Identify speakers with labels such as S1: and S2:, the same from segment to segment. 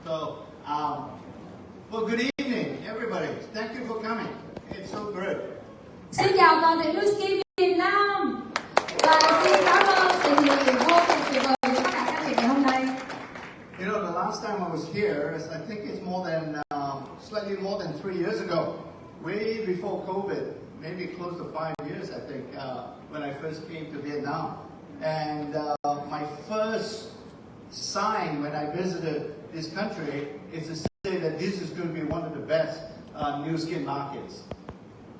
S1: So, well, good evening, everybody. Thank you for coming. It's so great.
S2: Xin chào toàn thể Lumispa Việt Nam và xin cảm ơn sự hiện diện vô cùng tuyệt vời của tất cả các vị ngày hôm nay.
S1: You know, the last time I was here, I think it's slightly more than 3 years ago, way before COVID, maybe close to 5 years, I think, when I first came to Vietnam. And my first sign when I visited this country is to say that this is going to be one of the best new skin markets.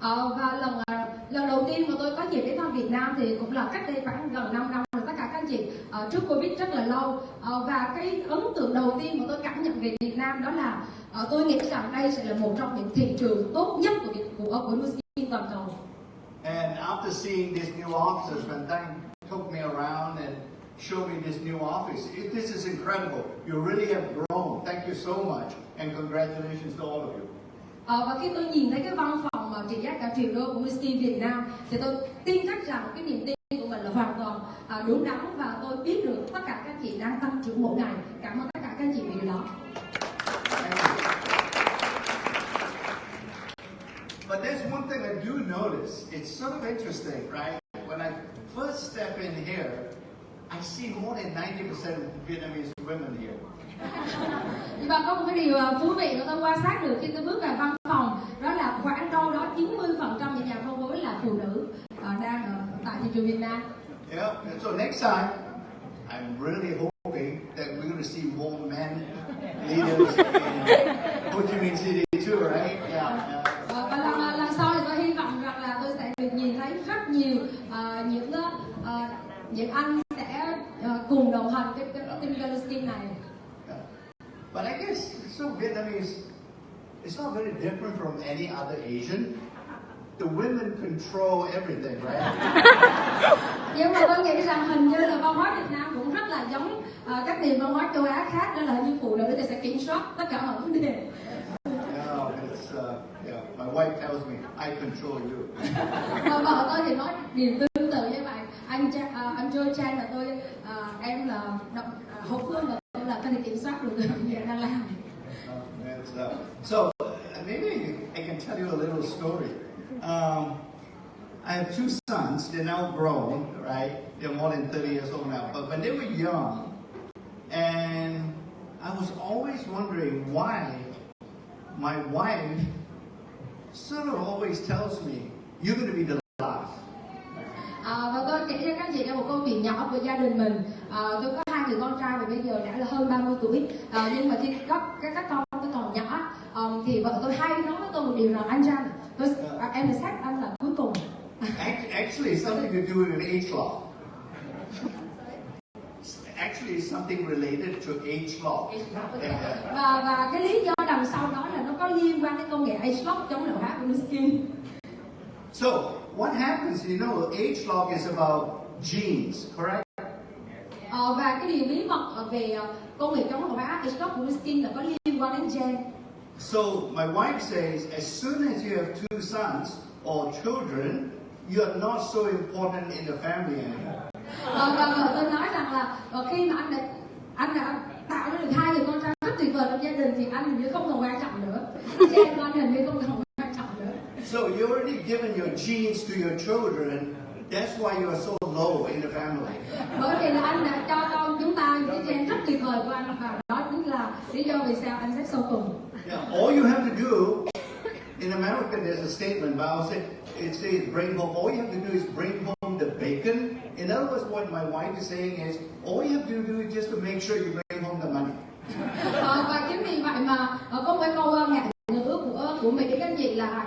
S2: Và lần đầu tiên mà tôi có dịp đến thăm Việt Nam thì cũng là cách đây khoảng gần 5 năm rồi tất cả các anh chị, trước Covid rất là lâu. Và cái ấn tượng đầu tiên mà tôi cảm nhận về Việt Nam đó là tôi nghĩ rằng đây sẽ là một trong những thị trường tốt nhất của new skin toàn cầu.
S1: And after seeing these new offices, when Thanh took me around and showed me this new office, this is incredible. You really have grown. Thank you so much, and congratulations to all of you.
S2: Và khi tôi nhìn thấy cái văn phòng mà trị giá cả triệu đô của Lumispa Việt Nam thì tôi tin chắc rằng cái niềm tin của mình là hoàn toàn đúng đắn và tôi biết được tất cả các chị đang tăng trưởng mỗi ngày. Cảm ơn tất cả các chị vì điều đó.
S1: But there's one thing I do notice. It's sort of interesting, right? When I first step in here, I see more than 90% Vietnamese women here.
S2: Và có một cái điều thú vị mà tôi quan sát được khi tôi bước vào văn phòng, đó là khoảng đâu đó 90% những nhà phân phối là phụ nữ đang ở tại thị trường Việt Nam.
S1: Yeah, and so next time, I'm really hoping that we're going to see more men leaders in Ho Chi Minh City too, right? Yeah.
S2: Và lần sau thì tôi hy vọng rằng là tôi sẽ được nhìn thấy rất nhiều những anh sẽ cùng đồng hành cái kinh doanh skin này.
S1: But I guess so Vietnamese, it's not very different from any other Asian. The women control everything, right?
S2: Nhưng mà tôi nghĩ rằng hình như là văn hóa Việt Nam cũng rất là giống các nền văn hóa châu Á khác, đó là như phụ nữ thì sẽ kiểm soát tất cả mọi vấn đề.
S1: Yeah, my wife tells me I control you.
S2: Vợ tôi thì nói điều tương tự như vậy. Anh Joe Chang là tôi, em là hậu phương và tôi là có thể kiểm soát được việc đang làm.
S1: So maybe I can tell you a little story. I have 2 sons. They're now grown, right? They're more than 30 years old now. But when they were young, and I was always wondering why my wife sort of always tells me, you're going to be the last.
S2: Và tôi kể cho các chị một câu chuyện nhỏ của gia đình mình. Tôi có 2 người con trai và bây giờ đã là hơn 30 tuổi. Nhưng mà khi các con tôi còn nhỏ, thì vợ tôi hay nói với tôi một điều rằng anh Chang, em sẽ xét anh là cuối cùng.
S1: Actually, something to do with age law. Actually, something related to age law.
S2: Và cái lý do đằng sau đó là nó có liên quan đến công nghệ age lock chống lão hóa của skin.
S1: So, what happens, you know, age lock is about genes, correct?
S2: Và cái điều bí mật về công nghệ chống lão hóa age lock của skin là có liên quan đến gen.
S1: So, my wife says, as soon as you have 2 sons or children, you are not so important in the family anymore.
S2: Và vợ tôi nói rằng là khi mà anh đã tạo ra được 2 người con trai rất tuyệt vời trong gia đình thì anh hình như không còn quan trọng nữa. Gen của anh hình như không còn quan trọng nữa.
S1: So you already given your genes to your children. That's why you are so low in the family.
S2: Bởi vì là anh đã cho con chúng ta cái gen rất tuyệt vời của anh và đó chính là lý do vì sao anh xếp sau cùng.
S1: Yeah, all you have to do in America, there's a statement, but I'll say it says bring home. All you have to do is bring home the bacon. In other words, what my wife is saying is, all you have to do is just to make sure you bring home the money.
S2: Và chính vì vậy mà có một câu ngạn ngữ của Mỹ các anh chị là hãy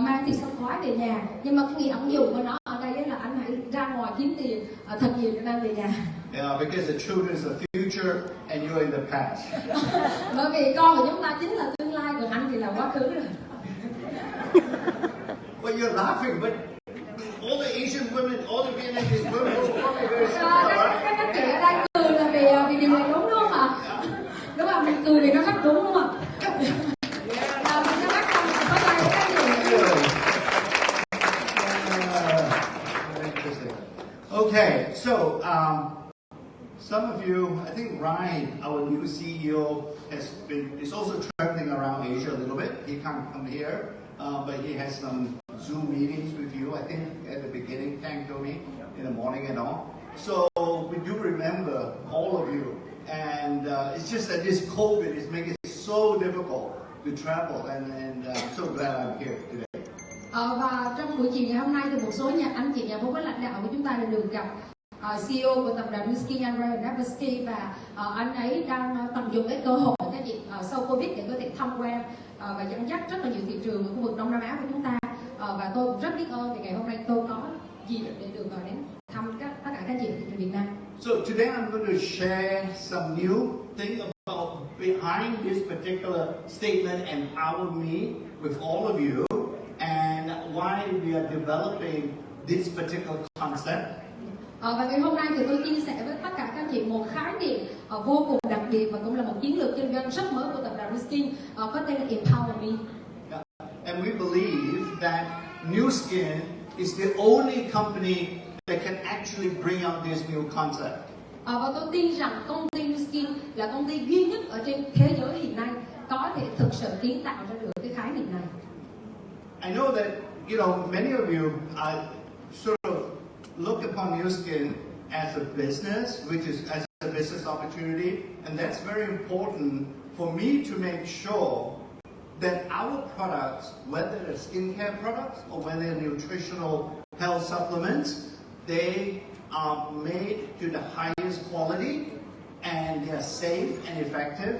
S2: mang thịt sông khói về nhà. Nhưng mà cái nghĩa ẩn dụ của nó ở đây là anh hãy ra ngoài kiếm tiền thật nhiều để mang về nhà.
S1: Yeah, because the children is the future and you're in the past.
S2: Bởi vì con của chúng ta chính là tương lai, còn anh thì là quá khứ rồi.
S1: Well, you're laughing, but all the Asian women, all the Vietnamese women are probably very similar, right?
S2: Các chị ở đây cười là vì điều này đúng không ạ? Đúng không? Mình cười vì nó rất đúng không ạ?
S1: Okay, so some of you, I think Ryan, our new CEO, is also traveling around Asia a little bit. He can't come here, but he has some Zoom meetings with you. I think at the beginning, Chang told me in the morning and all. So we do remember all of you, and it's just that this COVID is making it so difficult to travel, and I'm so glad I'm here today.
S2: Và trong buổi chiều ngày hôm nay thì một số anh chị nhà bố lãnh đạo của chúng ta đã được gặp CEO của tập đoàn Lumispa IO và anh ấy đang tận dụng cái cơ hội các chị sau Covid để có thể tham quan và dẫn dắt rất là nhiều thị trường ở khu vực Đông Nam Á của chúng ta, và tôi cũng rất biết ơn vì ngày hôm nay tôi có dịp để được đến thăm tất cả các chị ở thị trường Việt Nam.
S1: So today I'm going to share some new thing about behind this particular statement, EmPowerMe, with all of you, and why we are developing this particular concept.
S2: Và ngày hôm nay thì tôi chia sẻ với tất cả các chị một khái niệm vô cùng đặc biệt và cũng là một chiến lược kinh doanh rất mới của tập đoàn Lumispa có tên là EmPowerMe.
S1: And we believe that Nu Skin is the only company that can actually bring out this new concept.
S2: Và tôi tin rằng công ty Lumispa là công ty duy nhất ở trên thế giới hiện nay có thể thực sự kiến tạo ra được cái khái niệm này.
S1: I know that many of you sort of look upon Nu Skin as a business, which is as a business opportunity, and that's very important for me to make sure that our products, whether they're skincare products or whether they're nutritional health supplements, they are made to the highest quality and they're safe and effective.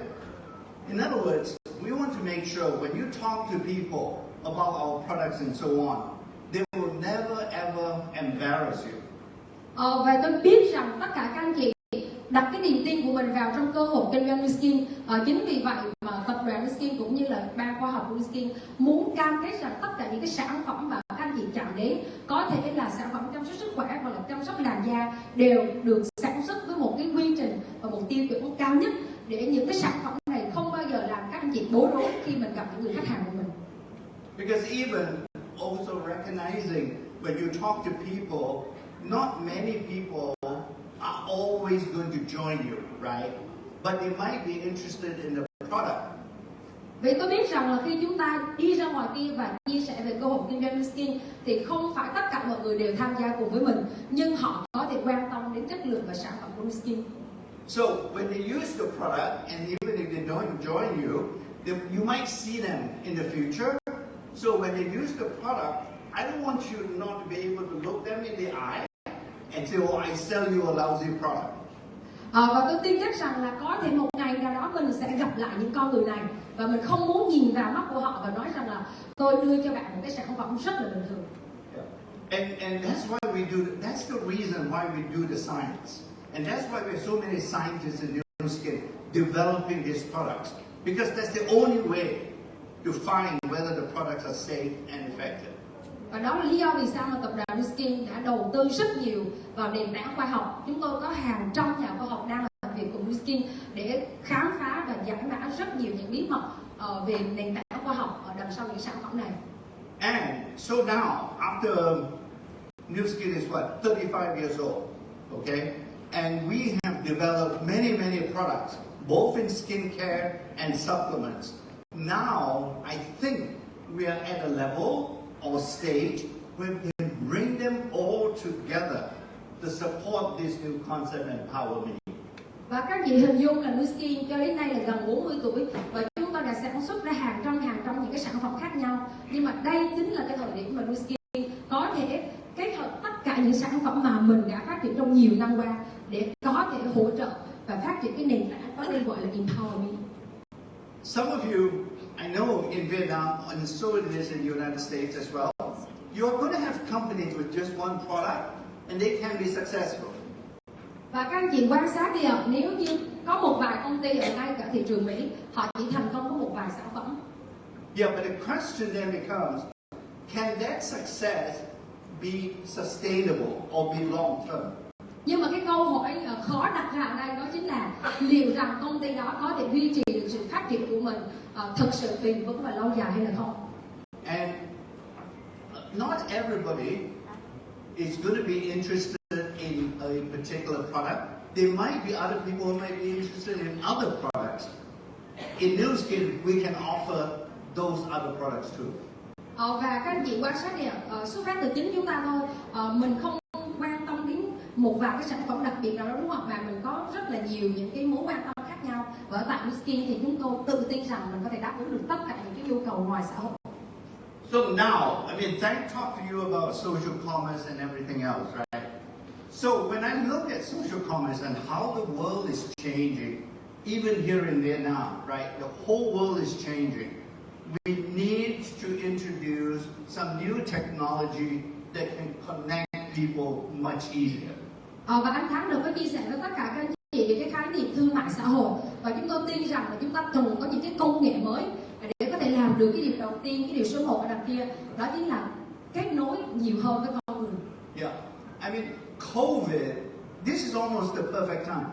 S1: In other words, we want to make sure when you talk to people about our products and so on, they will never ever embarrass you.
S2: Và tôi biết rằng tất cả các anh chị đặt cái niềm tin của mình vào trong cơ hội kinh doanh Lumispa. Chính vì vậy mà tập đoàn Lumispa cũng như là ban khoa học của Lumispa muốn cam kết rằng tất cả những cái sản phẩm mà các anh chị chạm đến, có thể là sản phẩm chăm sóc sức khỏe hoặc là chăm sóc làn da, đều được sản xuất với một cái quy trình và một tiêu chuẩn cao nhất, để những cái sản phẩm này không bao giờ làm các anh chị bối rối khi mình gặp những người khách hàng của mình.
S1: Because even also recognizing when you talk to people, not many people are always going to join you, right? But they might be interested in the product.
S2: Vì tôi biết rằng là khi chúng ta đi ra ngoài kia và chia sẻ về cơ hội kinh doanh Lumispa thì không phải tất cả mọi người đều tham gia cùng với mình, nhưng họ có thể quan tâm đến chất lượng và sản phẩm của Lumispa.
S1: So when they use the product, and even if they don't join you, you might see them in the future. So when they use the product, I don't want you not to be able to look them in the eye and say, "Oh, I sell you a lousy product."
S2: Và tôi tin chắc rằng là có thể một ngày nào đó mình sẽ gặp lại những con người này và mình không muốn nhìn vào mắt của họ và nói rằng là tôi đưa cho bạn một cái sản phẩm rất là bình thường.
S1: And that's why we do. That's the reason why we do the science, and that's why we have so many scientists in Nu Skin developing these products, because that's the only way to find whether the products are safe and effective.
S2: Và đó là lý do vì sao mà tập đoàn Lumispa đã đầu tư rất nhiều vào nền tảng khoa học. Chúng tôi có hàng trăm nhà khoa học đang làm việc cùng Lumispa để khám phá và giải mã rất nhiều những bí mật về nền tảng khoa học ở đằng sau những sản phẩm này.
S1: And so now, after Nu Skin is 35 years old, okay? And we have developed many products, both in skincare and supplements. Now, I think we are at a level or stage where we can bring them all together to support this new concept, EmPowerMe.
S2: Và các chị hình dung là Lumispa cho đến nay là gần 40 tuổi và chúng ta đã sản xuất ra hàng trăm những cái sản phẩm khác nhau. Nhưng mà đây chính là cái thời điểm mà Lumispa có thể kết hợp tất cả những sản phẩm mà mình đã phát triển trong nhiều năm qua để có thể hỗ trợ và phát triển cái nền tảng có tên gọi là EmPowerMe.
S1: Some of you, I know in Vietnam, and so it is in the United States as well, you're going to have companies with just one product, and they can be successful.
S2: Và các anh chị quan sát đi ạ, nếu như có một vài công ty ở ngay cả thị trường Mỹ, họ chỉ thành công có một vài sản phẩm.
S1: Yeah, but the question then becomes, can that success be sustainable or be long term?
S2: Nhưng mà cái câu hỏi khó đặt ra ở đây đó chính là liệu rằng công ty đó có thể duy trì được sự phát triển của mình thực sự bền vững và lâu dài hay là không?
S1: And not everybody is going to be interested in a particular product. there might be other people who might be interested in other products. In New Skin, we can offer those other products too.
S2: Và các anh chị quan sát đi ạ, xuất phát từ chính chúng ta thôi. Mình không quan tâm đến một vài cái sản phẩm đặc biệt nào đó, đúng không? Mà mình có rất là nhiều những cái mối quan tâm khác nhau. Và ở tại New Skin thì chúng tôi tự tin rằng mình có thể đáp ứng được tất cả những cái nhu cầu ngoài xã hội.
S1: So now, I mean, I talked to you about social commerce and everything else, right? So when I look at social commerce and how the world is changing, even here in Vietnam, right? The whole world is changing. We need to introduce some new technology that can connect people much easier.
S2: Và anh Thắng được có chia sẻ với tất cả các anh chị về cái khái niệm thương mại xã hội, và chúng tôi tin rằng là chúng ta cần có những cái công nghệ mới để có thể làm được cái điều đầu tiên, cái điều số 1 ở đằng kia, đó chính là kết nối nhiều hơn với con người.
S1: Yeah, I mean, COVID, this is almost the perfect time.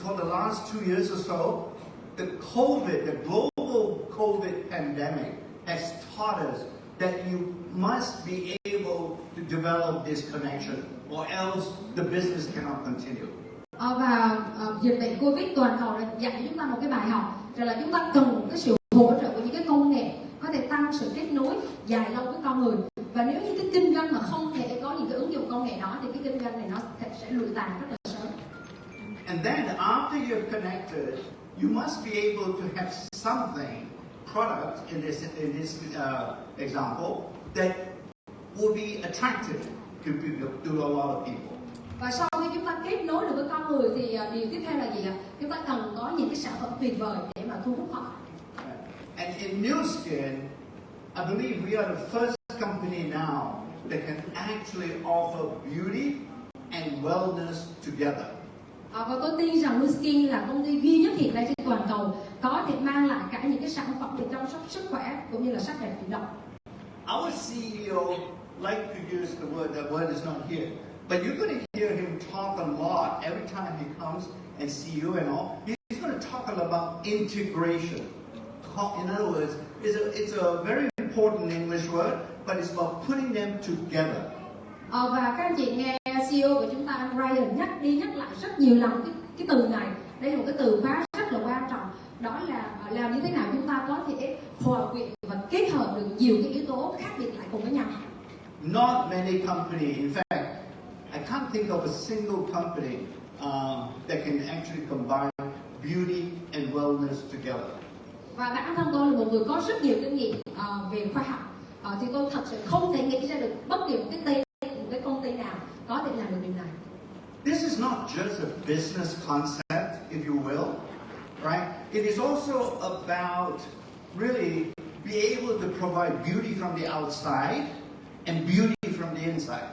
S1: For the last 2 years or so, the global COVID pandemic has taught us that you must be able to develop this connection, or else the business cannot continue.
S2: Dịch bệnh Covid toàn cầu đã dạy cho chúng ta một cái bài học, rằng là chúng ta cần cái sự hỗ trợ của những cái công nghệ có thể tăng sự kết nối dài lâu với con người. Và nếu như cái kinh doanh mà không thể có những cái ứng dụng công nghệ đó thì cái kinh doanh này nó sẽ lụi tàn rất là sớm.
S1: And then after you're connected, you must be able to have something, product in this example, that will be attractive to a lot of people.
S2: Và sau khi chúng ta kết nối được với con người thì điều tiếp theo là gì ạ? Chúng ta cần có những cái sản phẩm tuyệt vời để mà thu hút họ.
S1: And in New Skin, I believe we are the first company now that can actually offer beauty and wellness together.
S2: Và tôi tin rằng New Skin là công ty duy nhất hiện nay trên toàn cầu có thể mang lại cả những cái sản phẩm về chăm sóc sức khỏe cũng như là sắc đẹp tự động.
S1: Our CEO like to use the word is not here, but you're going to hear him talk a lot every time he comes and see you and all. He's going to talk about integration. In other words, it's a very important English word, but it's about putting them together.
S2: Và các anh chị nghe CEO của chúng ta anh Ryan nhắc đi nhắc lại rất nhiều lần cái từ này. Đây là một cái từ khóa rất là quan trọng. Đó là làm như thế nào chúng ta có thể hòa quyện và kết hợp được nhiều cái yếu tố khác biệt lại cùng với nhau.
S1: Not many company, in fact, I can't think of a single company that can actually combine beauty and wellness together.
S2: Và bản thân tôi là một người có rất nhiều kinh nghiệm về khoa học, thì tôi thật sự không thể nghĩ ra được bất kỳ một cái tên, một cái công ty nào có thể làm được điều này.
S1: This is not just a business concept, if you will, right? It is also about really be able to provide beauty from the outside and beauty from the inside.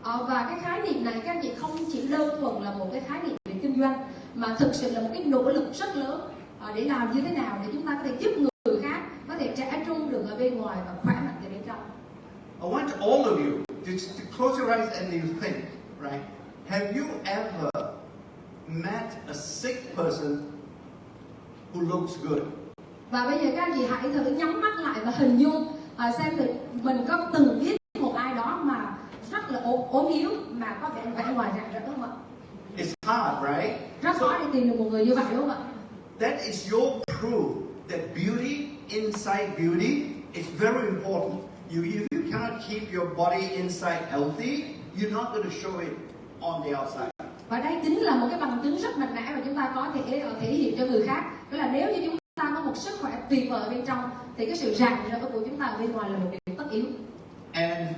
S2: Và cái khái niệm này các anh chị không chỉ đơn thuần là một cái khái niệm về kinh doanh, mà thực sự là một cái nỗ lực rất lớn để làm như thế nào để chúng ta có thể giúp người khác có thể trẻ trung được ở bên ngoài và khỏe mạnh từ bên trong.
S1: I want all of you to close your eyes and you think, right? Have you ever met a sick person who looks good?
S2: Và bây giờ các anh chị hãy thử nhắm mắt lại và hình dung xem thử mình có từng biết một ai đó mà rất là ốm yếu mà có vẻ ngoài rạng rỡ không ạ?
S1: It's hard, right?
S2: Rất khó để tìm được một người như vậy đúng không ạ?
S1: That is your proof that beauty, inside beauty, is very important. If you cannot keep your body inside healthy, you're not going to show it on the outside.
S2: Và đây chính là một cái bằng chứng rất mạnh mẽ mà chúng ta có thể thể hiện cho người khác. Đó là nếu như chúng ta có một sức khỏe tuyệt vời bên trong, thì cái sự rạng rỡ của chúng ta ở bên ngoài là một điều tất yếu.
S1: And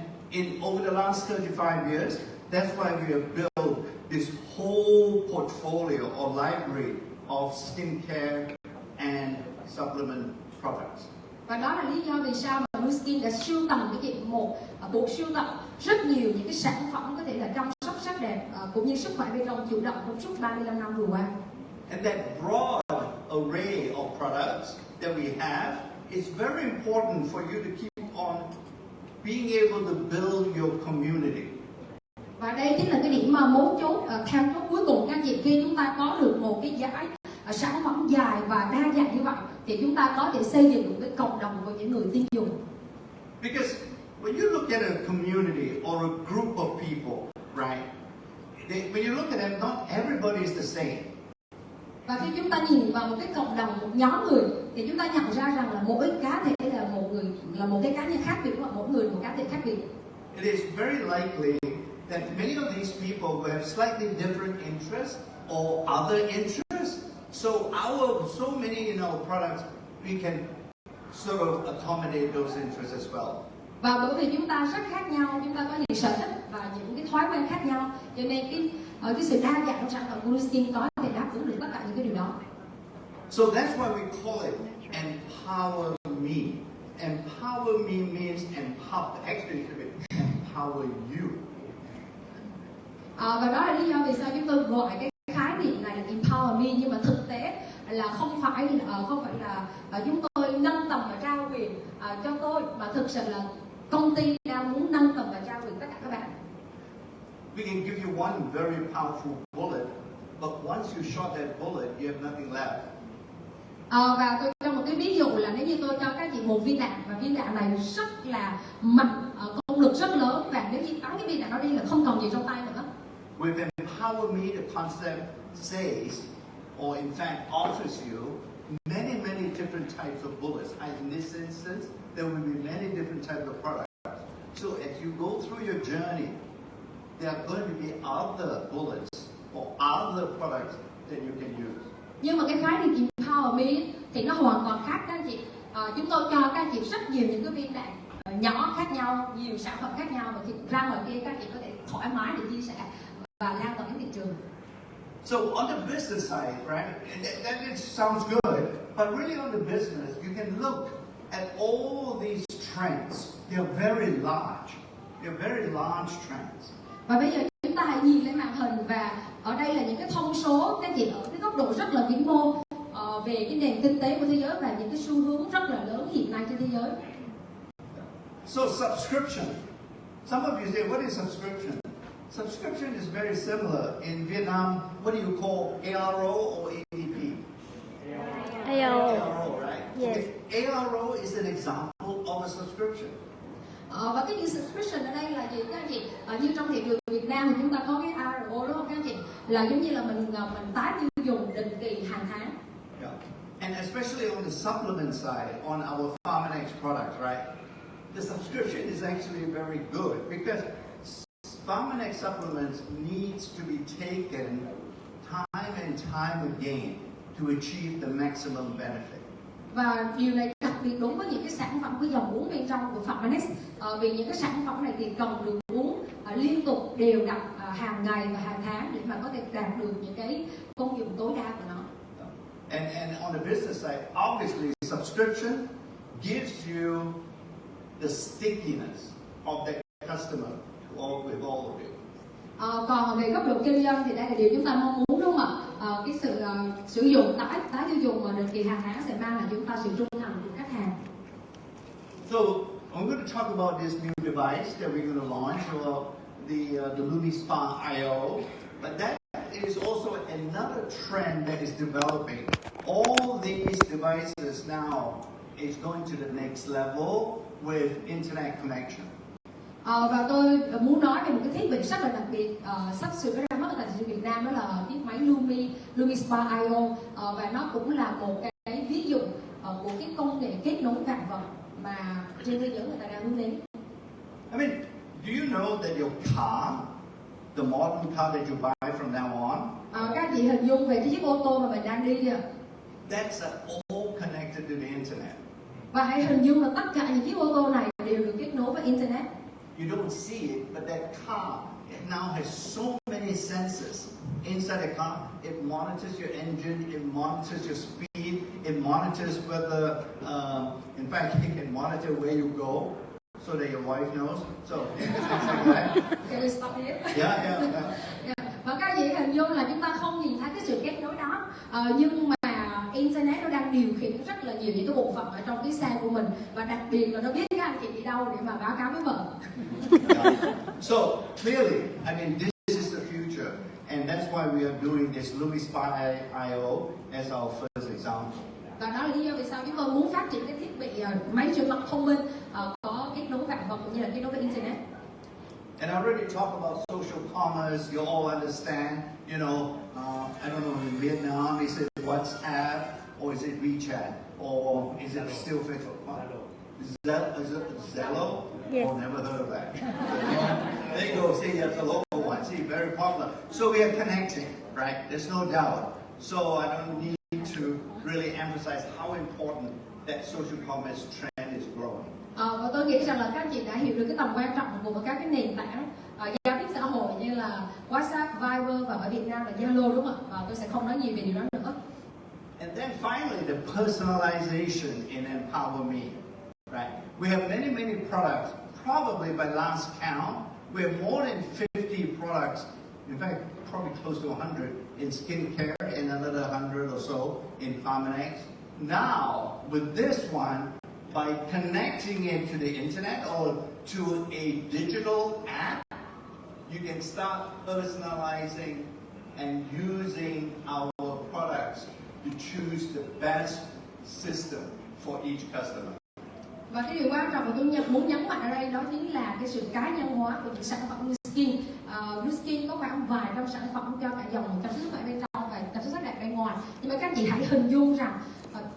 S1: over the last 35 years, that's why we have built this whole portfolio or library of skincare and supplement products.
S2: Và đó là lý do vì sao mà New Skin đã sưu tầm cái gì một bộ sưu tập rất nhiều những cái sản phẩm có thể là chăm sóc sắc đẹp cũng như sức khỏe bên trong chủ động trong suốt 35 năm vừa qua.
S1: And that broad array of products that we have is very important for you to keep on being able to build your community.
S2: Và đây chính là cái điểm mà mấu chốt theo chốt cuối cùng các anh chị, khi chúng ta có được một cái dải sản phẩm dài và đa dạng như vậy thì chúng ta có thể xây dựng được cái cộng đồng của những người tiêu dùng.
S1: Because when you look at a community or a group of people, right, when you look at them, not everybody is the same.
S2: Và khi chúng ta nhìn vào một cái cộng đồng, một nhóm người, thì chúng ta nhận ra rằng là mỗi cá thể là một người, là một cái cá nhân khác biệt, và mỗi người một cá thể khác biệt.
S1: It is very likely that many of these people will have slightly different interests or other interests. So so many products, we can sort of accommodate those interests as well.
S2: Và bởi vì chúng ta rất khác nhau, chúng ta có những sở thích và những cái thói quen khác nhau, cho nên cái sự đa dạng trong sản phẩm của Kiêm có thể đáp ứng được tất cả những cái điều đó.
S1: So that's why we call it EmPowerMe. EmPowerMe means actually empower you.
S2: Và đó là lý do vì sao chúng tôi gọi cái khái niệm này là EmPowerMe, nhưng mà thực tế là không phải là chúng tôi nâng tầm và trao quyền cho tôi, mà thực sự là công ty đang muốn nâng tầm và trao quyền tất cả các bạn.
S1: We can give you one very powerful bullet, but once you shot that bullet, you have nothing left.
S2: Và tôi cho một cái ví dụ là nếu như tôi cho các chị một viên đạn, và viên đạn này rất là mạnh, công lực rất lớn, và nếu như bắn cái viên đạn đó đi là không còn gì trong tay nữa.
S1: With EmPowerMe, the concept says, or in fact offers you many different types of bullets. In this instance, there will be many different types of products. So as you go through your journey, there are going to be other bullets or other products that you can use.
S2: Nhưng mà cái khái niệm EmPowerMe thì nó hoàn toàn khác các anh chị. Chúng tôi cho các anh chị rất nhiều những cái viên đạn nhỏ khác nhau, nhiều sản phẩm khác nhau, và khi ra ngoài kia các anh chị có thể thoải mái để chia sẻ và lan tỏa đến thị trường.
S1: So on the business side, right, that sounds good, but really on the business, you can look at all these trends. They're very large. They're very large trends.
S2: Và bây giờ chúng ta hãy nhìn lên màn hình, và ở đây là những cái thông số các chị ở cái góc độ rất là vĩ mô về cái nền kinh tế của thế giới và những cái xu hướng rất là lớn hiện nay trên thế giới.
S1: So subscription. Some of you say, what is subscription? Subscription is very similar. In Vietnam, what do you call ARO or ADP?
S3: AO.
S1: ARO, right?
S3: Yes.
S1: Okay. ARO is an example of a subscription.
S2: Và cái chữ subscription ở đây là gì các anh chị? Như trong thị trường Việt Nam thì chúng ta có cái ARO đúng không các anh chị? Là giống như là mình tái tiêu dùng định kỳ hàng tháng.
S1: Yeah. And especially on the supplement side, on our PharmNex products, right? The subscription is actually very good because PharmNex supplements needs to be taken time and time again to achieve the maximum benefit.
S2: Và điều này đặc biệt đúng với những cái sản phẩm cái dòng uống bên trong của PharmNex, vì những cái sản phẩm này thì cần được uống liên tục đều đặn hàng ngày và hàng tháng để mà có thể đạt được những cái công dụng tối đa của nó.
S1: And on the business side, obviously subscription gives you the stickiness of the customer with all of it.
S2: Còn về góc độ kinh doanh thì đây là điều chúng ta mong muốn đúng không ạ? Cái sự sử dụng tái tiêu dùng mà định kỳ hàng tháng sẽ mang lại chúng ta sự trung thành của khách hàng.
S1: So I'm going to talk about this new device that we're going to launch, or the Lumispa IO, but that is also another trend that is developing. All these devices now is going to the next level with internet connection.
S2: Và tôi muốn nói về một cái thiết bị rất là đặc biệt sắp sửa ra mắt tại thị trường Việt Nam, đó là chiếc máy Lumispa IO, và nó cũng là một cái ví dụ của cái công nghệ kết nối vạn vật mà trên thế giới người ta đang hướng đến.
S1: I mean, do you know that your car, the modern car that you buy from now on,
S2: các chị hình dung về cái chiếc ô tô mà mình đang đi chưa?
S1: that's all connected to the internet.
S2: Và hãy hình dung là tất cả những chiếc ô tô này đều được kết nối với internet.
S1: You don't see it, but that car, it now has so many sensors inside the car. It monitors your engine, it monitors your speed, it monitors whether, in fact, it can monitor where you go, so that your wife knows. So, things like that.
S2: Can we stop here?
S1: Yeah.
S2: Và các chị hình dung là chúng ta không nhìn thấy cái sự kết nối đó, nhưng mà internet nó đang điều khiển rất là nhiều những cái bộ phận ở trong cái xe của mình, và đặc biệt là nó biết các anh chị đi đâu để mà báo cáo với vợ.
S1: So clearly, I mean, this is the future, and that's why we are doing this Lumispa IO as our first example.
S2: Và đó là lý do vì sao chúng tôi muốn phát triển cái thiết bị máy rửa mặt thông minh có kết nối vạn vật cũng như là kết nối với internet.
S1: And I already talked about social commerce. You all understand. You know, I don't know, in Vietnam, is it WhatsApp or is it WeChat or is it still Facebook? Is it Zello?
S3: Yes.
S1: Oh, never heard of that. There you go. See, that's a local one. See, very popular. So we are connecting, right? There's no doubt. So I don't need to really emphasize how important that social commerce trend is growing.
S2: Và tôi nghĩ rằng là các anh chị đã hiểu được cái tầm quan trọng của các cái nền tảng giao tiếp xã hội như là WhatsApp, Viber và ở Việt Nam là Zalo, đúng không ạ? Và tôi sẽ không nói nhiều về điều đó nữa.
S1: And then finally, the personalization in EmPowerMe, right? We have many products. Probably by last count, we have more than 50 products. In fact, probably close to 100 in skincare and another 100 or so in Pharmanex. Now, with this one, by connecting it to the internet or to a digital app, you can start personalizing and using our products to choose the best system for each customer.
S2: Và cái điều quan trọng mà tôi muốn nhấn mạnh ở đây đó chính là cái sự cá nhân hóa của những sản phẩm như skin. Skin có khoảng vài trăm sản phẩm cho cả dòng chăm sóc sức khỏe bên trong và chăm sóc sắc đẹp bên ngoài. Nhưng mà các anh chị hãy hình dung rằng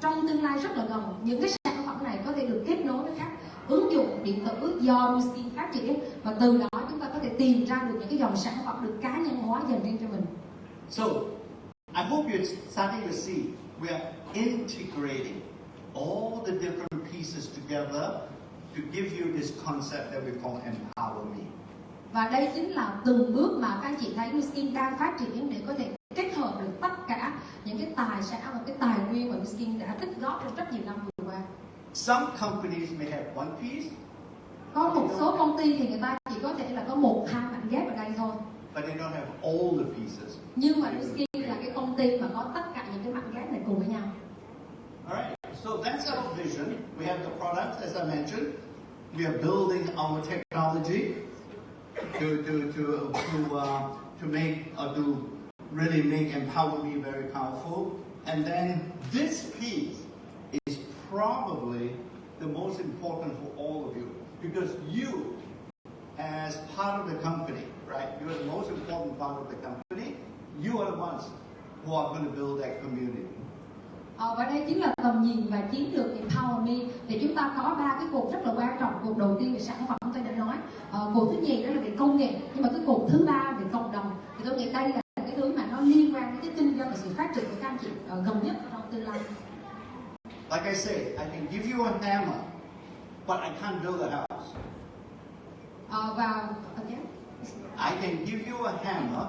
S2: trong tương lai rất là gần, những cái sản phẩm này có thể được kết nối với các ứng dụng điện tử do skin phát triển và từ đó chúng ta có thể tìm ra được những cái dòng sản phẩm được cá nhân hóa dành riêng cho mình.
S1: So, I hope you're starting to see we are integrating all the different pieces together to give you this concept that we call EmPowerMe.
S2: Và đây chính là từng bước mà các anh chị thấy Skin đang phát triển để có thể kết hợp được tất cả những cái tài sản và cái tài nguyên mà Skin đã tích góp trong rất nhiều năm vừa qua.
S1: Some companies may have one piece.
S2: Có một số công ty thì người ta chỉ có thể là có một hai mảnh ghép ở đây thôi.
S1: But they don't have all the pieces.
S2: Nhưng mà Skin là cái công ty mà có tất cả những cái mảnh ghép này cùng với nhau.
S1: Alright, so that's our vision. We have the products, as I mentioned. We are building our technology to make to really make EmPowerMe very powerful. And then this piece is probably the most important for all of you because you, as part of the company, right? You are the most important part of the company. You are the ones who are going to build that community.
S2: Và đây chính là tầm nhìn và chiến lược EmPowerMe. Thì chúng ta có ba cái cột rất là quan trọng. Cột đầu tiên về sản phẩm tôi đã nói. Cột thứ nhì đó là về công nghệ. Nhưng mà cái cột thứ ba về cộng đồng. Thì tôi nghĩ đây là cái thứ mà nó liên quan đến cái kinh doanh và sự phát triển của các anh chị gần nhất trong tương lai.
S1: Like I say, I can give you a hammer, but I can't build a house. I can give you a hammer,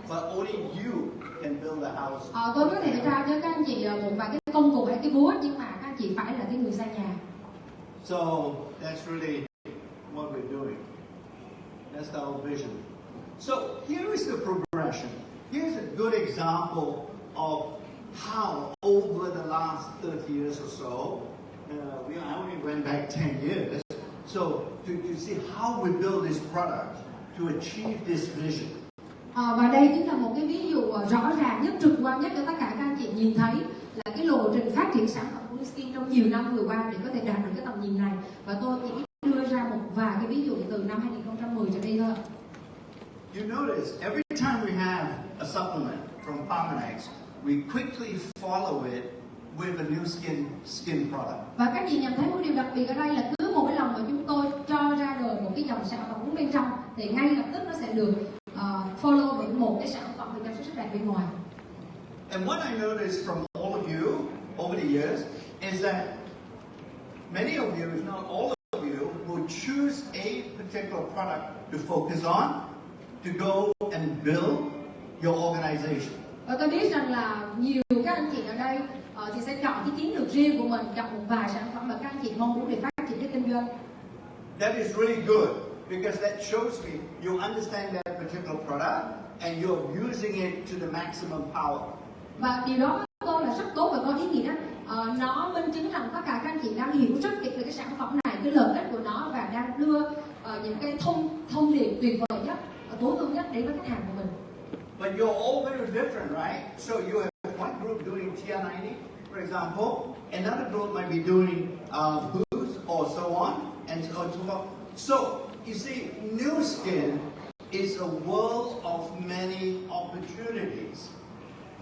S1: but only you can build a house.
S2: Tôi có thể trao cho các anh chị một vài cái công cụ hay cái búa, nhưng mà các anh chị phải là cái người xây nhà.
S1: So that's really what we're doing. That's our vision. So here is the progression. Here's a good example of how over the last 30 years or so, I only went back 10 years, so to see how we build this product to achieve this vision.
S2: Và đây chính là một cái ví dụ rõ ràng nhất, trực quan nhất cho tất cả các anh chị nhìn thấy là cái lộ trình phát triển sản phẩm của Skin trong nhiều năm vừa qua để có thể đạt được cái tầm nhìn này. Và tôi chỉ đưa ra một vài cái ví dụ từ năm 2010 trở đi thôi.
S1: You notice every time we have a supplement from Pharmanex, we quickly follow it with a new skin product.
S2: Và các chị nhận thấy một điều đặc biệt ở đây là cứ một cái lần mà chúng tôi cho ra đời một cái dòng sản phẩm uống bên trong thì ngay lập tức nó sẽ được follow bởi một cái sản phẩm về chăm sóc sắc đẹp bên ngoài.
S1: And what I noticed from all of you over the years is that many of you, if not all of you, will choose a particular product to focus on, to go and build your organization.
S2: Và tôi biết rằng là nhiều các anh chị ở đây thì sẽ chọn cái chiến lược riêng của mình, chọn một vài sản phẩm mà các anh chị mong muốn để phát triển cái kinh doanh.
S1: That is really good because that shows me you understand that particular product and you're using it to the maximum power.
S2: Và điều đó tôi là rất tốt và có ý nghĩa đó. Nó minh chứng rằng tất cả các anh chị đang hiểu rất kỹ về cái sản phẩm này, cái lợi ích của nó và đang đưa những cái thông điệp tuyệt vời nhất, tối ưu nhất đến với khách hàng của mình.
S1: But you're all very different, right? So you have one group doing chia 90, for example. Another group might be doing booze or so on and so forth. So you see, new skin is a world of many opportunities.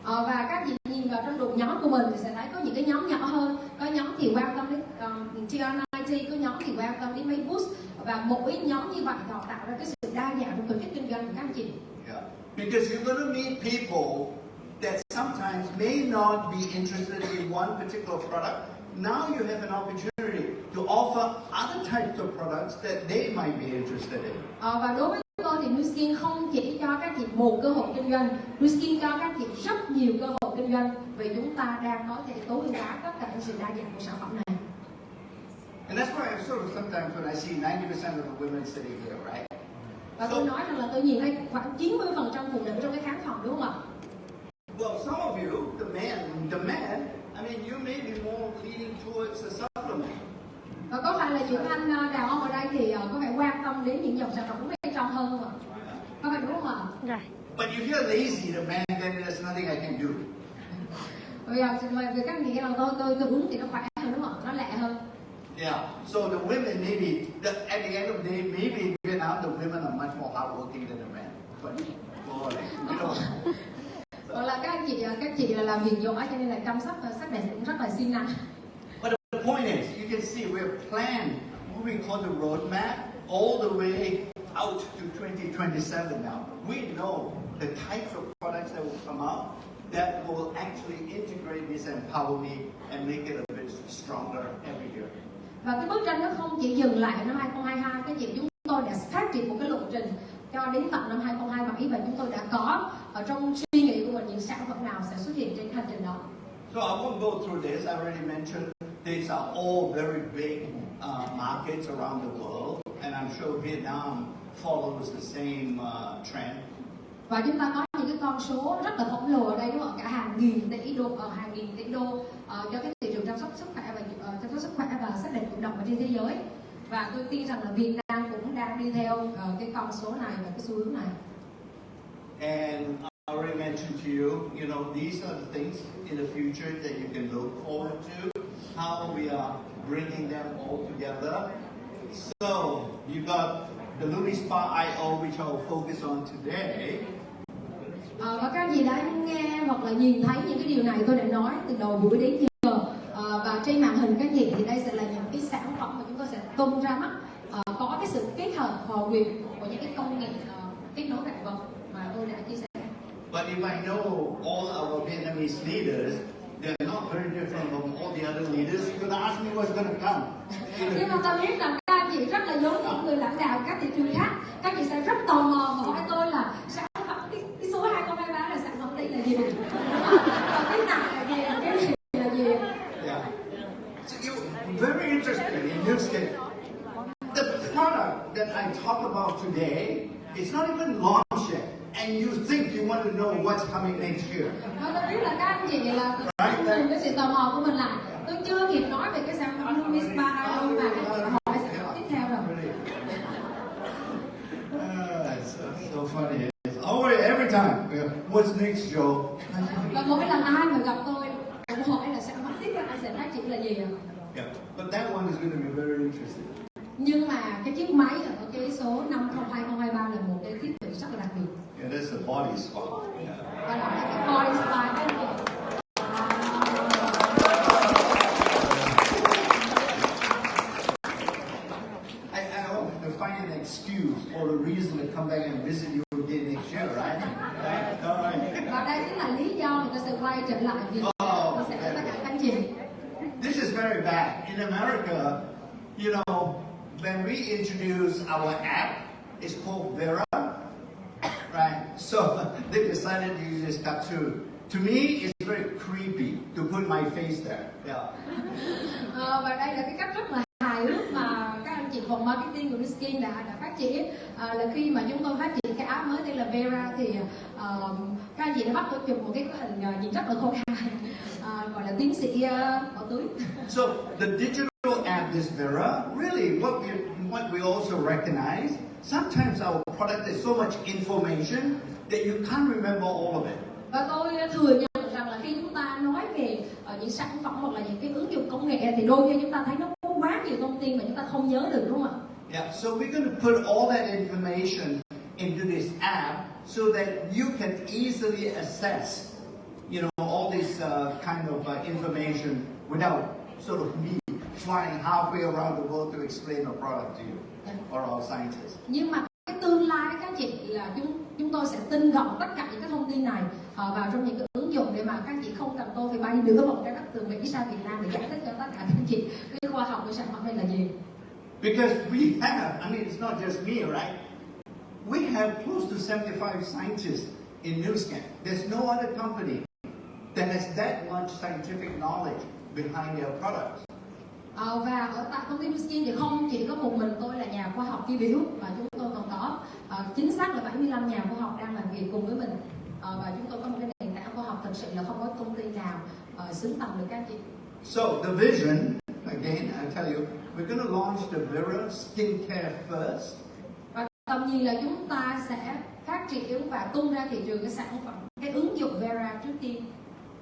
S2: Và các chị nhìn vào trong đội nhóm của mình thì sẽ thấy có những cái nhóm nhỏ hơn, có nhóm thì quan tâm đến TR90, có nhóm thì quan tâm đến Make Boost, và mỗi nhóm như vậy họ tạo ra cái sự đa dạng trong tổ chức kinh doanh của các anh chị.
S1: Yeah. Because you're going to meet people that sometimes may not be interested in one particular product. Now you have an opportunity to offer other types of products that they might be interested in.
S2: Và đối với tôi thì New Skin không chỉ cho các chị một cơ hội kinh doanh, New Skin cho các chị rất nhiều cơ hội kinh doanh, vì chúng ta đang có thể tối ưu hóa tất cả những sự đa dạng của sản phẩm này.
S1: And that's why I sort of sometimes when I see 90% of the women sitting here, right?
S2: Và tôi nói rằng là tôi nhìn thấy khoảng 90% phụ nữ trong cái khán phòng, đúng không ạ?
S1: Well, some of you, the men, I mean, you may be more leaning towards the supplement.
S2: Và có phải là những anh đàn ông ở đây thì có vẻ quan tâm đến những dòng sản phẩm bên trong hơn không ạ? Có phải đúng không ạ?
S3: Rồi.
S1: But if you're lazy, the man, then there's nothing I can do.
S2: Bây giờ vì các anh nghĩ là tôi uống thì nó khỏe hơn, đúng không ạ? Nó lẹ hơn.
S1: Yeah. So the women maybe, at the end of the day, maybe in Vietnam the women are much more hardworking than the men. But boy, you know.
S2: Hoặc là các chị là làm việc giỏi cho nên là chăm sóc và sắc đẹp cũng rất là siêng năng.
S1: But the point is, you can see we're planned what we call the roadmap all the way out to 2027 now. We know the types of products that will come out that will actually integrate this EmPowerMe and make it a bit stronger every year.
S2: Và cái bức tranh nó không chỉ dừng lại năm 2022, các chị, chúng tôi đã phát triển một cái lộ trình cho đến tận năm 2027 và chúng tôi đã có ở trong suy nghĩ của mình những sản phẩm nào sẽ xuất hiện trên hành trình đó.
S1: So I won't go through this. I already mentioned these are all very big markets around the world, and I'm sure Vietnam follows the same trend.
S2: Và chúng ta có những cái con số rất là khổng lồ ở đây, đúng không? Cả hàng nghìn tỷ đô cho cái thị trường chăm sóc sức khỏe và sắc đẹp cộng đồng ở trên thế giới. Và tôi tin rằng là Việt Nam cũng đang đi theo cái con số này và cái xu hướng này.
S1: And I already mentioned to you, these are the things in the future that you can look forward to. How we are bringing them all together. So you got the Lumispa IO, which I will focus on today.
S2: Và các anh chị đã nghe hoặc là nhìn thấy những cái điều này tôi đã nói từ đầu buổi đến giờ. Và trên màn hình các chị thì đây sẽ là những cái sản phẩm mà chúng tôi sẽ tung ra mắt, có cái sự kết hợp hòa quyện của những cái công nghệ kết nối vạn vật mà tôi đã chia sẻ.
S1: But if I know all our Vietnamese leaders, they're not very different from all the other leaders. You're going to ask me what's going to come.
S2: Nhưng mà tôi biết rằng các anh chị rất là giống những người lãnh đạo các thị trường khác. Các chị sẽ rất tò mò và hỏi tôi là sản phẩm cái số 2023 là sản phẩm tịch là gì? Và cái nào là gì? Cái này là gì?
S1: Yeah. So you're very interested in new skin. The product that I talk about today is not even launched yet. And you think you want to know what's coming next year.
S2: Tôi biết là các anh chị là nhìn cái sự tò mò của mình lại. Tôi chưa kịp nói về cái sản phẩm Lumispa IO mà các chị đã hỏi sản phẩm tiếp theo rồi.
S1: It's so funny. It's always every time. What's next, Joe?
S2: Và mỗi lần ai mà gặp tôi cũng hỏi là sản phẩm tiếp theo anh sẽ phát triển là gì ạ?
S1: Yeah, but that one is going to be very interesting.
S2: Nhưng mà cái chiếc máy ở cái số 50223 là một cái thiết bị rất là đặc biệt.
S1: Yeah, that's the body spa. Yeah.
S2: Và đó là cái body spa đó.
S1: I hope to find an excuse or a reason to come back and visit you again next year, right?
S2: Và đây chính là lý do người ta sẽ quay trở lại Việt Nam. Tôi sẽ tất cả các anh chị.
S1: This is very bad. In America, when we introduce our app, it's called Vera, right? So they decided to use this cartoon. To me, it's very creepy to put my face there. Yeah.
S2: Và đây là cái cách rất là hài hước mà các anh chị phòng marketing của Skin đã phát triển. Là khi mà chúng tôi phát triển cái app mới tên là Vera thì các anh chị đã bắt tôi chụp một cái hình nhìn rất là khôi hài, gọi là tiến sĩ Bảo Tưới.
S1: So the digital app, this Vera, really what we also recognize. Sometimes our product has so much information that you can't remember all of it.
S2: Và tôi thừa nhận rằng là khi chúng ta nói về những sản phẩm hoặc là những cái ứng dụng công nghệ thì đôi khi chúng ta thấy nó có quá nhiều thông tin mà chúng ta không nhớ được, đúng không ạ?
S1: Yeah, so we're going to put all that information into this app so that you can easily assess, all this kind of information without sort of me flying halfway around the world to explain our product to you or our scientists.
S2: Nhưng mà cái tương lai các chị là chúng tôi sẽ tinh gọn tất cả những cái thông tin này vào trong những cái ứng dụng để mà các chị không cần tôi phải bay nửa vòng trái đất từ Mỹ sang Việt Nam để giải thích cho tất cả các chị cái khoa học của sản phẩm này là gì.
S1: Because we have, it's not just me, right? We have close to 75 scientists in NewsScan. There's no other company that has that much scientific knowledge behind their products.
S2: Và ở tại công ty NewsScan thì không chỉ có một mình tôi là nhà khoa học tiêu biểu, mà chúng tôi còn có chính xác là 75 nhà khoa học đang làm việc cùng với mình, và chúng tôi có một cái nền tảng khoa học thật sự là không có công ty nào xứng tầm được các chị.
S1: So the vision, again, I tell you, we're going to launch the Vera skincare first.
S2: Và tầm nhìn là chúng ta sẽ phát triển và tung ra thị trường cái sản phẩm, cái ứng dụng Vera trước tiên.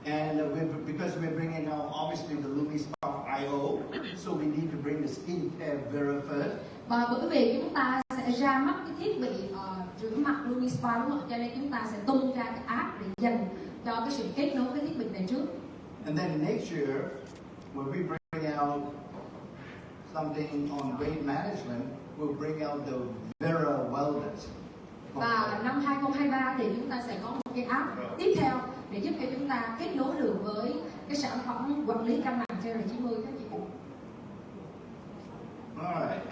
S1: And because we're bringing out obviously the Lumispa IO, so we need to bring the skincare Vera first.
S2: Và bởi vì chúng ta sẽ ra mắt cái thiết bị rửa mặt Lumispa, đúng không? Cho nên chúng ta sẽ tung ra cái app để dành cho cái sự kết nối cái thiết bị này trước.
S1: And then next year, when we bring out something on weight management, we'll bring out the Vera Wellness.
S2: Và năm 2023 thì chúng ta sẽ có một cái app tiếp theo để giúp cho chúng ta kết nối được với cái sản phẩm quản lý cân nặng TR90 các chị.
S1: Alright,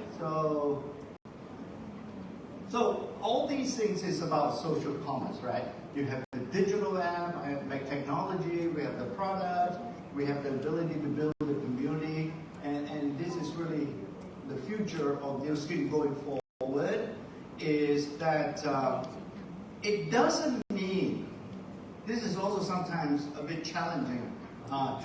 S1: so all these things is about social commerce, right? You have the digital app, I have the technology, we have the product, we have the ability to build the community, and this is really the future of NewsScan going forward, is that it doesn't mean, this is also sometimes a bit challenging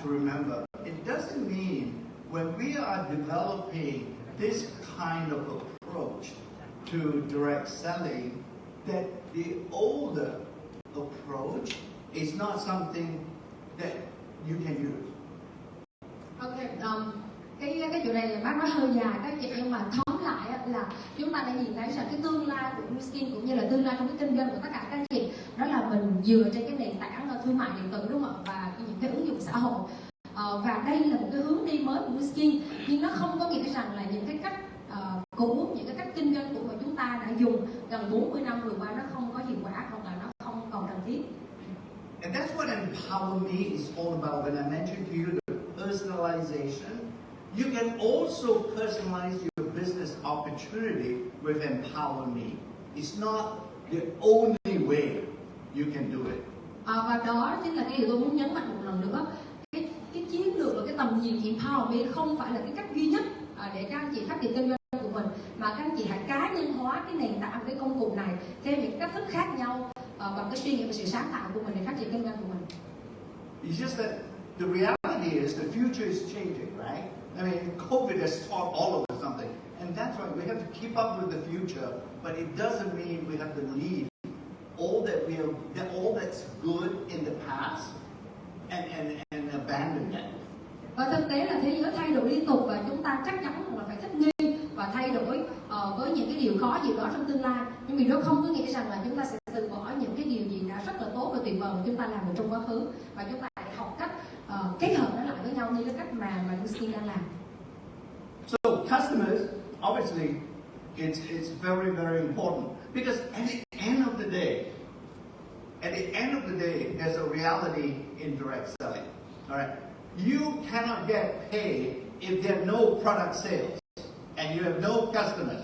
S1: to remember, it doesn't mean when we are developing this kind of approach to direct selling that the older approach is not something that you can use.
S2: Okay, cái chỗ này là bác nói hơi dài các chị, nhưng mà tóm lại là chúng ta đã nhìn thấy rằng cái tương lai của NewsScan cũng như là tương lai trong cái kinh doanh của tất cả các chị, đó là mình dựa trên cái nền tảng thương mại điện tử, đúng không ạ, và những cái ứng dụng xã hội. Và đây là một cái hướng đi mới của NewsScan, nhưng nó không có nghĩa rằng là những cái cách cũ, những cái cách kinh doanh của mà chúng ta đã dùng gần 40 năm vừa qua nó không có hiệu quả hoặc là nó không còn cần thiết.
S1: And that's what EmPowerMe is all about. When I mentioned to you the personalization, you can also personalize your business opportunity with EmPowerMe. It's not the only way you can do it.
S2: Và đó chính là cái điều tôi muốn nhấn mạnh một lần nữa. Cái chiến lược và cái tầm nhìn EmPowerMe không phải là cái cách duy nhất để các anh chị phát triển kinh doanh của mình, mà các anh chị hãy cá nhân hóa cái nền tảng, cái công cụ này theo những cách thức khác nhau bằng cái suy nghĩ và sự sáng tạo của mình để phát triển kinh doanh của mình.
S1: It's just that the reality is the future is changing, right? COVID has taught all of us something, and that's why we have to keep up with the future. But it doesn't mean we have to leave all that's good in the past and abandon it.
S2: Và thực tế là thế giới thay đổi liên tục và chúng ta chắc chắn là phải thích nghi và thay đổi với những cái điều khó gì đó trong tương lai. Nhưng vì đó không có nghĩa rằng là chúng ta sẽ từ bỏ những cái điều gì đã rất là tốt và tuyệt vời mà chúng ta làm được trong quá khứ, và chúng ta phải học cách kết hợp nó lại với nhau như cái cách mà NewsScan đang làm.
S1: So customers, obviously, it's very, very important because at the end of the day, there's a reality in direct selling. All right. You cannot get paid if there are no product sales and you have no customers.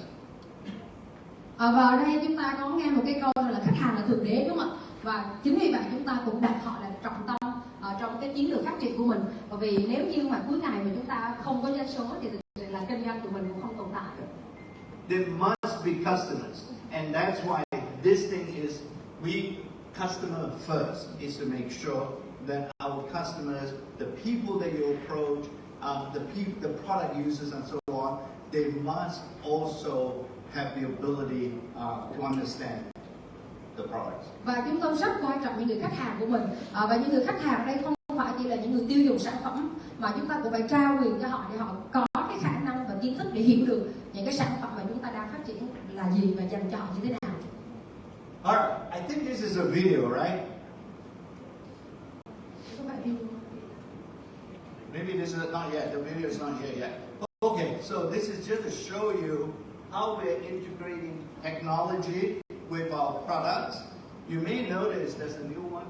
S2: Và ở đây chúng ta có nghe một cái câu là khách hàng là thượng đế, đúng không ạ? Và chính vì vậy chúng ta cũng đặt họ là trọng tâm trong cái chiến lược phát triển của mình. Bởi vì nếu như mà cuối ngày mà chúng ta không có doanh số thì thực sự là kinh doanh của mình cũng không tồn tại được.
S1: There must be customers, and that's why this thing is customer first is to make sure that our customers, the people that you approach, the product users and so on, they must also have the ability to understand the products.
S2: Và chúng tôi rất quan trọng những người khách hàng của mình, và những người khách hàng đây không phải chỉ là những người tiêu dùng sản phẩm, mà chúng ta cũng phải trao quyền cho họ để họ có cái khả năng và kiến thức để hiểu được những cái sản phẩm mà chúng ta đang phát triển là gì và dành cho họ như thế nào.
S1: Alright, I think this is a video, right? Maybe this is not yet, the video is not here yet. Okay, so this is just to show you how we're integrating technology with our products. You may notice there's a new one.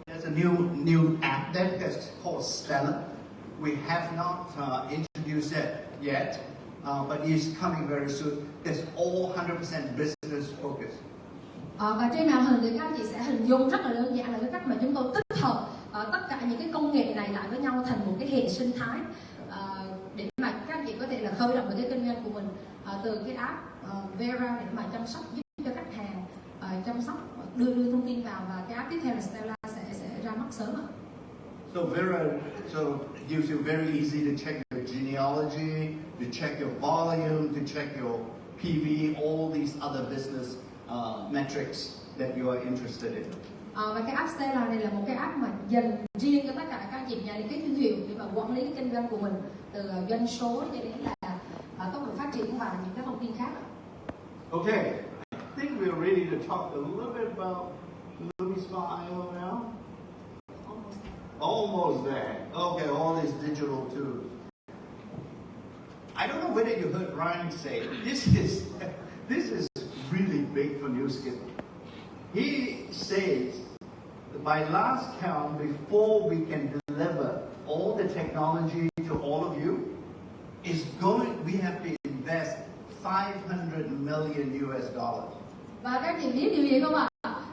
S1: There's a new app that is called Stella. We have not introduced it yet, but it's coming very soon. It's all 100% business focused.
S2: Và trên màn hình thì các anh chị sẽ hình dung rất là đơn giản là cái cách mà chúng tôi tích hợp tất cả những cái công nghệ này lại với nhau thành một cái hệ sinh thái để mà các anh chị có thể là khởi động được cái kinh doanh của mình từ cái app Vera để mà chăm sóc giúp cho khách hàng chăm sóc đưa thông tin vào, và cái app tiếp theo là Stella sẽ ra mắt sớm ạ.
S1: So Vera gives you very easy to check your genealogy, to check your volume, to check your PV, all these other business metrics that you are interested in.
S2: Và cái app Stella này là một cái app mà dành riêng cho tất cả các anh chị nhà cái thương hiệu để mà quản lý cái kinh doanh của mình, từ doanh số cho đến là tốc độ phát triển và những cái thông tin khác.
S1: Okay, I think we're ready to talk a little bit about Lumispa IO now. Almost there. Okay, all these digital tools. I don't know whether you heard Ryan say this is really big for New Skin. He says that by last count, before we can deliver all the technology to all of you, we have to invest $500 million US.
S2: Và các chị biết điều gì không ạ?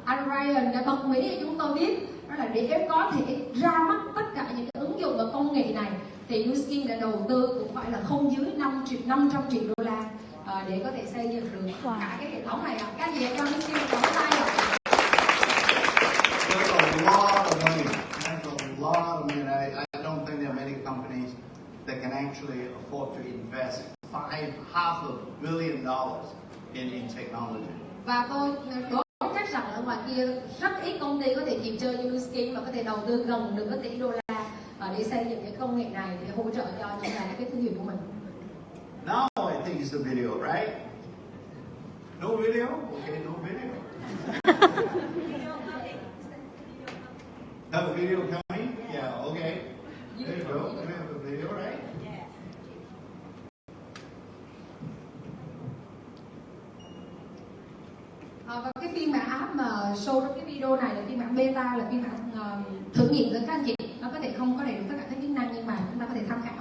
S2: Anh Ryan đã bật mí cho chúng tôi biết đó là để có thể ra mắt tất cả những cái ứng dụng và công nghệ này thì New Skin đã đầu tư cũng phải là không dưới 500 triệu đô la để có thể xây dựng được cả cái hệ thống này ạ. Các chị cho New Skin có tay ạ.
S1: That's a lot of money. That's a lot of money. I don't think there are many companies that can actually afford to invest $500 million in technology.
S2: Và tôi đoán chắc rằng ở ngoài kia rất ít công ty có thể chịu chơi như New Skin mà có thể đầu tư gần được $1 tỷ để xây dựng cái công nghệ này để hỗ trợ cho những cái thương hiệu của mình.
S1: Now I think it's the video, right? No video? Okay, no video. No video coming? Yeah, okay. There you go. We have a video, right?
S2: Và cái phiên bản app mà show trong cái video này là phiên bản beta, là phiên bản thử nghiệm với các anh chị. Nó có thể không có đầy đủ tất cả các chức năng nhưng mà chúng ta có thể tham khảo.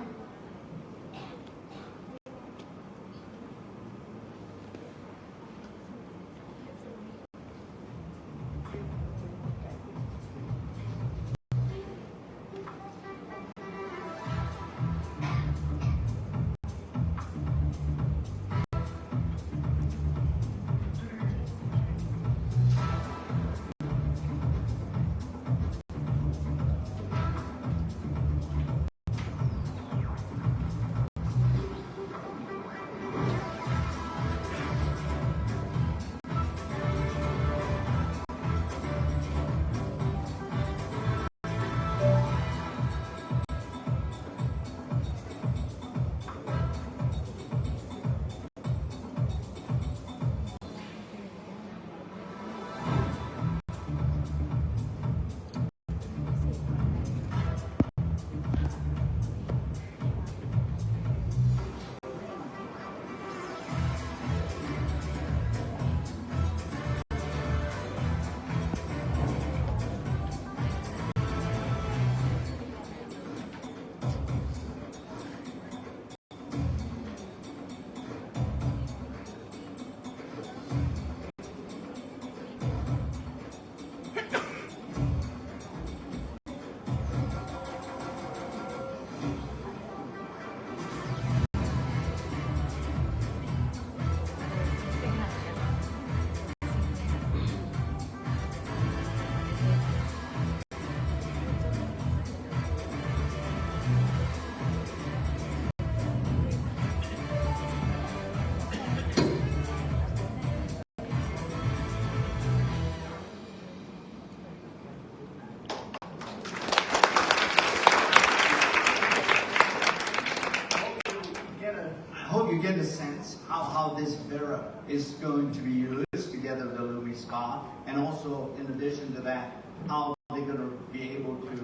S1: get a sense how this Vera is going to be used together with the Lumispa, and also in addition to that, how they're going to be able to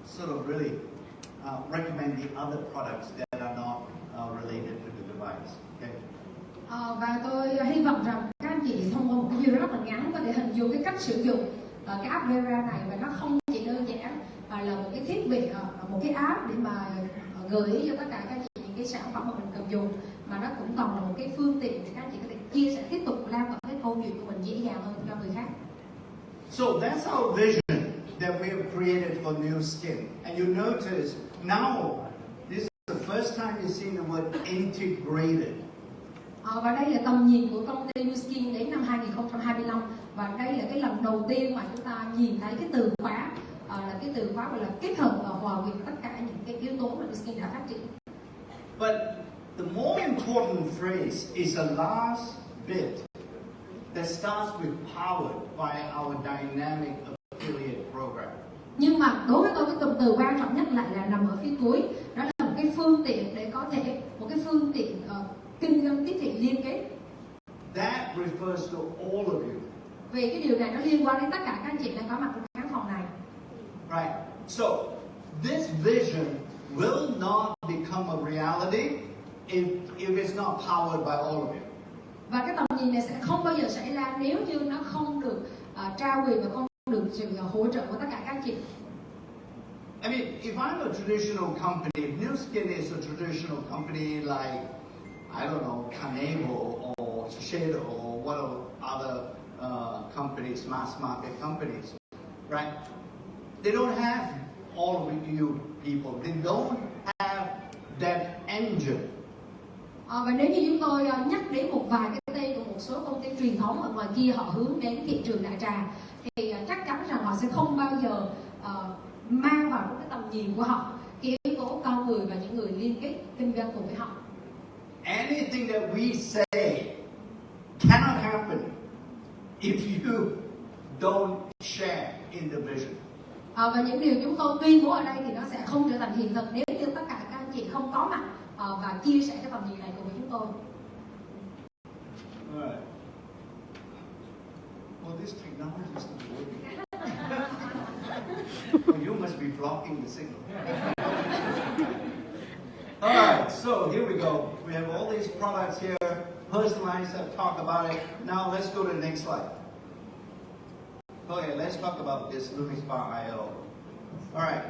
S1: sort of really recommend the other products that are not related to the device. Okay.
S2: Và tôi hy vọng rằng các anh chị thông qua một cái video rất là ngắn có thể hình dung cái cách sử dụng cái app Vera này, và nó không chỉ đơn giản là một cái thiết bị, một cái app để mà gợi ý cho tất cả các anh chị những cái sản phẩm mà mình cần dùng, mà nó cũng còn là một cái phương tiện để các anh chị có thể chia sẻ, tiếp tục lan tỏa cái câu chuyện của mình dễ dàng hơn cho người khác.
S1: So that's our vision that we have created for New Skin, and you notice now this is the first time you've seen the word integrated.
S2: Và đây là tầm nhìn của công ty New Skin đến năm 2025, và đây là cái lần đầu tiên mà chúng ta nhìn thấy cái từ khóa là cái từ khóa gọi là kết hợp và hòa quyện tất cả những cái yếu tố mà New Skin đã phát triển.
S1: But the more important phrase is the last bit that starts with powered by our dynamic affiliate program.
S2: Nhưng mà đối với tôi cái cụm từ quan trọng nhất lại là nằm ở phía cuối, đó là một cái phương tiện để có thể, một cái phương tiện kinh doanh tiếp thị liên kết.
S1: That refers to all of you.
S2: Vì cái điều này nó liên quan đến tất cả các anh chị đang có mặt trong khán phòng này.
S1: Right. So this vision will not become a reality if it's not powered by all of you.
S2: Và cái tầm nhìn này sẽ không bao giờ xảy ra nếu như nó không được trao quyền và không được sự hỗ trợ của tất cả các anh chị.
S1: I mean, if I'm a traditional company, if New Skin is a traditional company like, I don't know, Canebo or Shiseido or what other companies, mass market companies, right? They don't have all of you people. They don't have that engine.
S2: Và nếu như chúng tôi nhắc đến một vài cái tên của một số công ty truyền thống ở ngoài kia, họ hướng đến thị trường đại trà, thì chắc chắn rằng họ sẽ không bao giờ mang vào trong cái tầm nhìn của họ cái yếu tố con người và những người liên kết kinh doanh cùng với họ.
S1: Anything that we say cannot happen if you don't share in the vision.
S2: Và những điều chúng tôi tuyên bố ở đây thì nó sẽ không trở thành hiện thực nếu như tất cả các anh chị không có mặt và chia sẻ cái tầm nhìn này cùng với chúng tôi.
S1: Right. Well, this technology is not working. Well, you must be blocking the signal. All right, so here we go. We have all these products here, personalized. I've talked about it. Now let's go to the next slide. Okay, let's talk about this Lumispa IO. All right.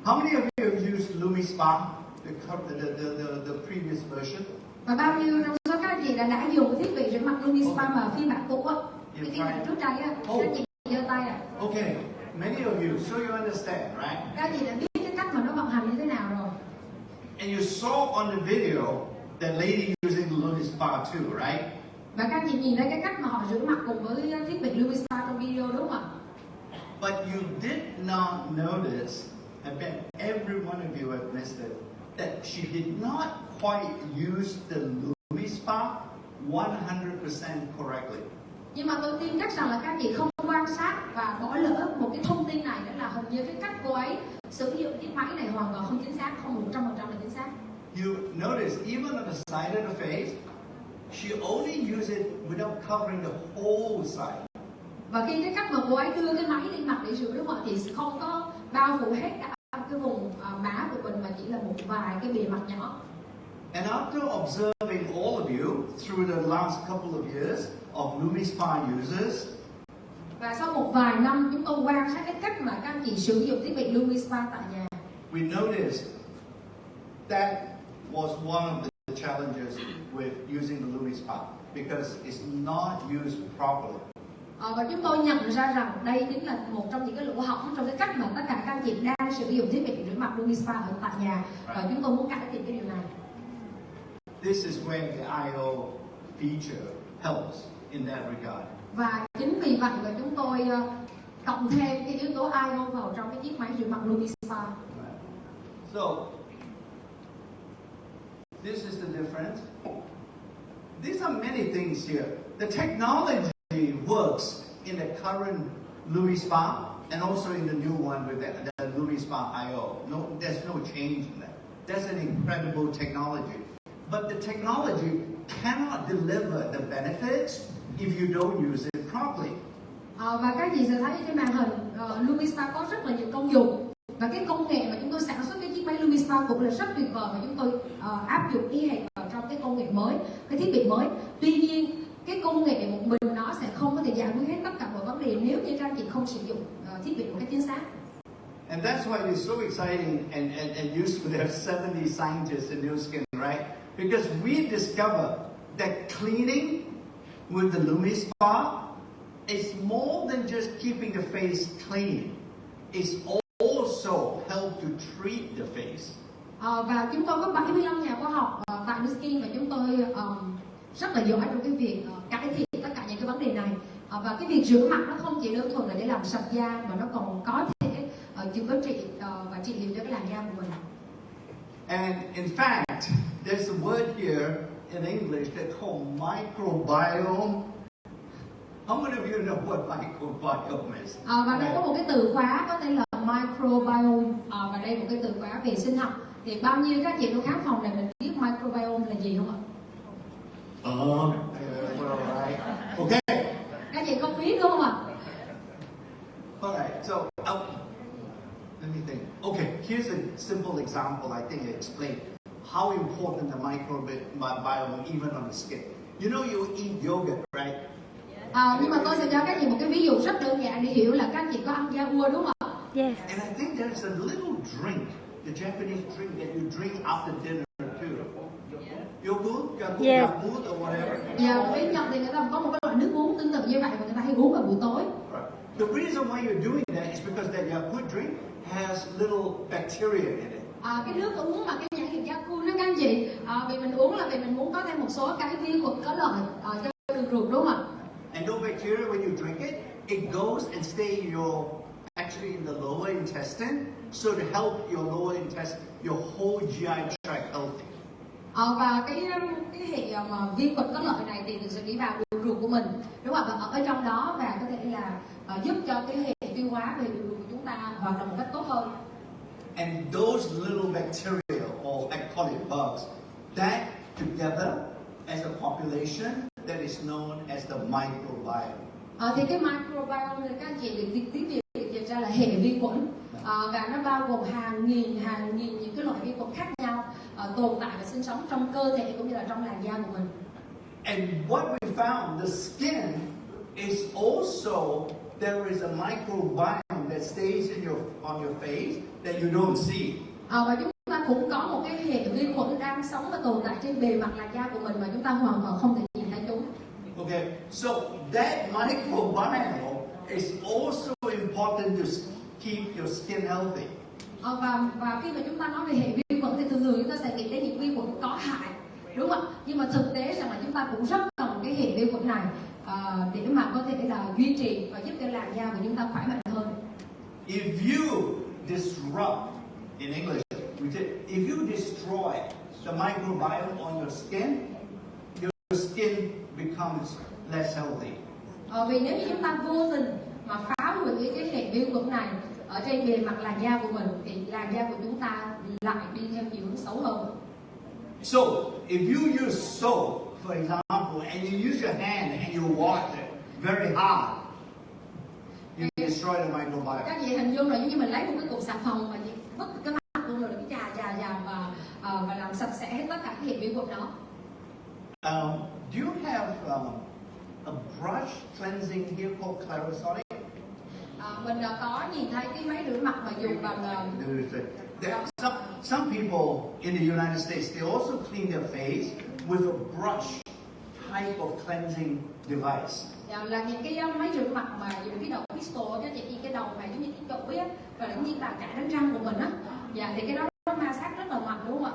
S1: How many of you have used Lumispa, the previous version?
S2: Và bao nhiêu trong số các anh chị đã dùng thiết bị rửa mặt Lumispa mà phiên bản cũ á? Cái phiên bản trước đây á, các anh chị giơ tay ạ.
S1: Okay, many of you, so you understand, right?
S2: Các anh chị đã biết cái cách mà nó vận hành như thế nào rồi.
S1: And you saw on the video that lady using Lumispa too, right?
S2: Và các anh chị nhìn thấy cái cách mà họ rửa mặt cùng với thiết bị Lumispa trong video đúng không ạ?
S1: But you did not notice, I bet every one of you have missed it, that she did not quite use the Lumispa 100% correctly.
S2: Nhưng mà tôi tin chắc rằng là các anh chị không quan sát và bỏ lỡ một cái thông tin này, đó là hình như cái cách cô ấy sử dụng chiếc máy này hoàn toàn không chính xác, không 100% là chính xác.
S1: You notice even on the side of the face, she only used it without covering the whole side.
S2: Và khi cái cách mà cô ấy đưa cái máy lên mặt để rửa đúng không ạ, thì không có bao phủ hết cả cái vùng má của mình mà chỉ là một vài cái bề mặt nhỏ.
S1: And after observing all of you through the last couple of years of Lumispa users,
S2: và sau một vài năm chúng tôi quan sát cái cách mà các anh chị sử dụng thiết bị Lumispa tại nhà,
S1: we noticed that was one of the challenges with using the Lumispa because it's not used properly.
S2: Và chúng tôi nhận ra rằng đây chính là một trong những cái lỗ hổng trong cái cách mà tất cả các anh chị đang sử dụng thiết bị rửa mặt Lumispa ở tại nhà, và chúng tôi muốn cải thiện cái điều này.
S1: This is where the IO feature helps in that regard.
S2: Và chính vì vậy mà chúng tôi cộng thêm cái yếu tố IO vào trong cái chiếc máy rửa mặt Lumispa.
S1: So this is the difference. These are many things here. The technology works in the current Lumispa and also in the new one with the Lumispa IO. No, there's no change in that. That's an incredible technology. but the technology cannot deliver the benefits if you don't use it properly.
S2: Và các chị sẽ thấy trên màn hình Lumispa có rất là nhiều công dụng, và cái công nghệ mà chúng tôi sản xuất cái chiếc máy Lumispa cũng là rất tuyệt vời, và chúng tôi áp dụng y hệt vào trong cái công nghệ mới, cái thiết bị mới. Tuy nhiên cái công nghệ một mình nó sẽ không có thể giải quyết hết tất cả mọi vấn đề nếu như các anh chị không sử dụng thiết bị một cách chính xác.
S1: And that's why it's so exciting and useful to have 70 scientists in Nu Skin, right? Because we discovered that cleaning with the Lumispa is more than just keeping the face clean. It's also help to treat the face.
S2: Và chúng tôi có 75 nhà khoa học tại Nu Skin, và chúng tôi rất là giỏi trong cái việc cải thiện tất cả những cái vấn đề này. Và cái việc rửa mặt nó không chỉ đơn thuần là để làm sạch da, mà nó còn có thể chữa trị và trị liệu cho cái làn da của mình.
S1: And in fact, there's a word here in English that's called microbiome. How many of you know what microbiome is?
S2: Và đây có một cái từ khóa có tên là microbiome, và đây một cái từ khóa về sinh học. Thì bao nhiêu các chị trong khán phòng này mình biết microbiome là gì không ạ?
S1: Right. Okay.
S2: Các chị không biết đúng không ạ?
S1: Alright, so let me think. Okay, here's a simple example I think I explain how important the microbiome even on the skin. You know you eat yogurt, right?
S2: Nhưng mà tôi sẽ cho các chị một cái ví dụ rất đơn giản để hiểu là các chị có ăn da ua đúng không ạ?
S3: Yes.
S1: And I think there's a little drink, the Japanese drink that you drink after dinner too. Yogurt,
S3: Yes.
S1: yogurt or whatever.
S2: Và bên Nhật thì người ta có một cái loại nước uống tương tự như vậy, và người ta hay uống vào buổi tối.
S1: The reason why you're doing that is because that yogurt drink has little bacteria in it.
S2: Cái nước uống mà cái nhãn hiệu Yakult đó các anh chị, vì mình uống là vì mình muốn có thêm một số cái vi khuẩn có lợi cho đường ruột đúng không ạ?
S1: And no bacteria when you drink it, it goes and stay in actually in the lower intestine, so to help your lower intestine, your whole GI tract healthy.
S2: Và cái hệ mà vi khuẩn có lợi này thì sẽ đi vào đường ruột của mình, đúng không ạ? Và ở trong đó và có thể là giúp cho cái hệ tiêu hóa về đường ruột của chúng ta hoạt động một cách tốt hơn.
S1: And those little bacteria, or I call it bugs, that together as a population that is known as the microbiome.
S2: Thì cái microbiome thì các anh chị được tiếng Việt dịch ra là hệ vi khuẩn, và nó bao gồm hàng nghìn những cái loại vi khuẩn khác nhau tồn tại và sinh sống trong cơ thể cũng như là trong làn da của mình.
S1: And what we found, the skin is also there is a microbiome that stays on your face that you don't see.
S2: Và chúng ta cũng có một cái hệ vi khuẩn đang sống và tồn tại trên bề mặt làn da của mình mà chúng ta hoàn toàn không thể nhìn thấy chúng.
S1: Okay, so that microbiome is also important to keep your skin healthy.
S2: Và khi mà chúng ta nói về hệ vi khuẩn thì thường chúng ta sẽ nghĩ đến những vi khuẩn có hại, đúng không ạ? Nhưng mà thực tế rằng là chúng ta cũng rất cần cái hệ vi khuẩn này để mà có thể là duy trì và giúp cho làn da của chúng ta khỏe mạnh hơn.
S1: If you disrupt, in English, if you destroy the microbiome on your skin becomes less healthy.
S2: Vì nếu như chúng ta vô tình mà phá hủy cái hệ vi khuẩn này ở trên bề mặt làn da của mình thì làn da của chúng ta lại đi theo chiều hướng xấu hơn.
S1: So, if you use soap, for example, and you use your hand and you wash it very hard, you destroy the microbiome.
S2: Các chị hình dung là giống như mình lấy một cái cục xà phòng và vứt cái mặt luôn rồi cái chà và làm sạch sẽ hết tất cả các hệ vi khuẩn đó.
S1: Do you have a brush cleansing here called Clarisonic?
S2: Mình có nhìn thấy cái máy rửa mặt mà dùng bằng
S1: some people in the United States, they also clean their face with a brush type of cleansing device.
S2: Là những cái máy rửa mặt mà dùng cái đầu pistol cho chị, cái đầu này giống như cái chổi á, và giống như là cả đánh răng của mình á. Thì cái đó nó ma sát rất là mạnh đúng không ạ?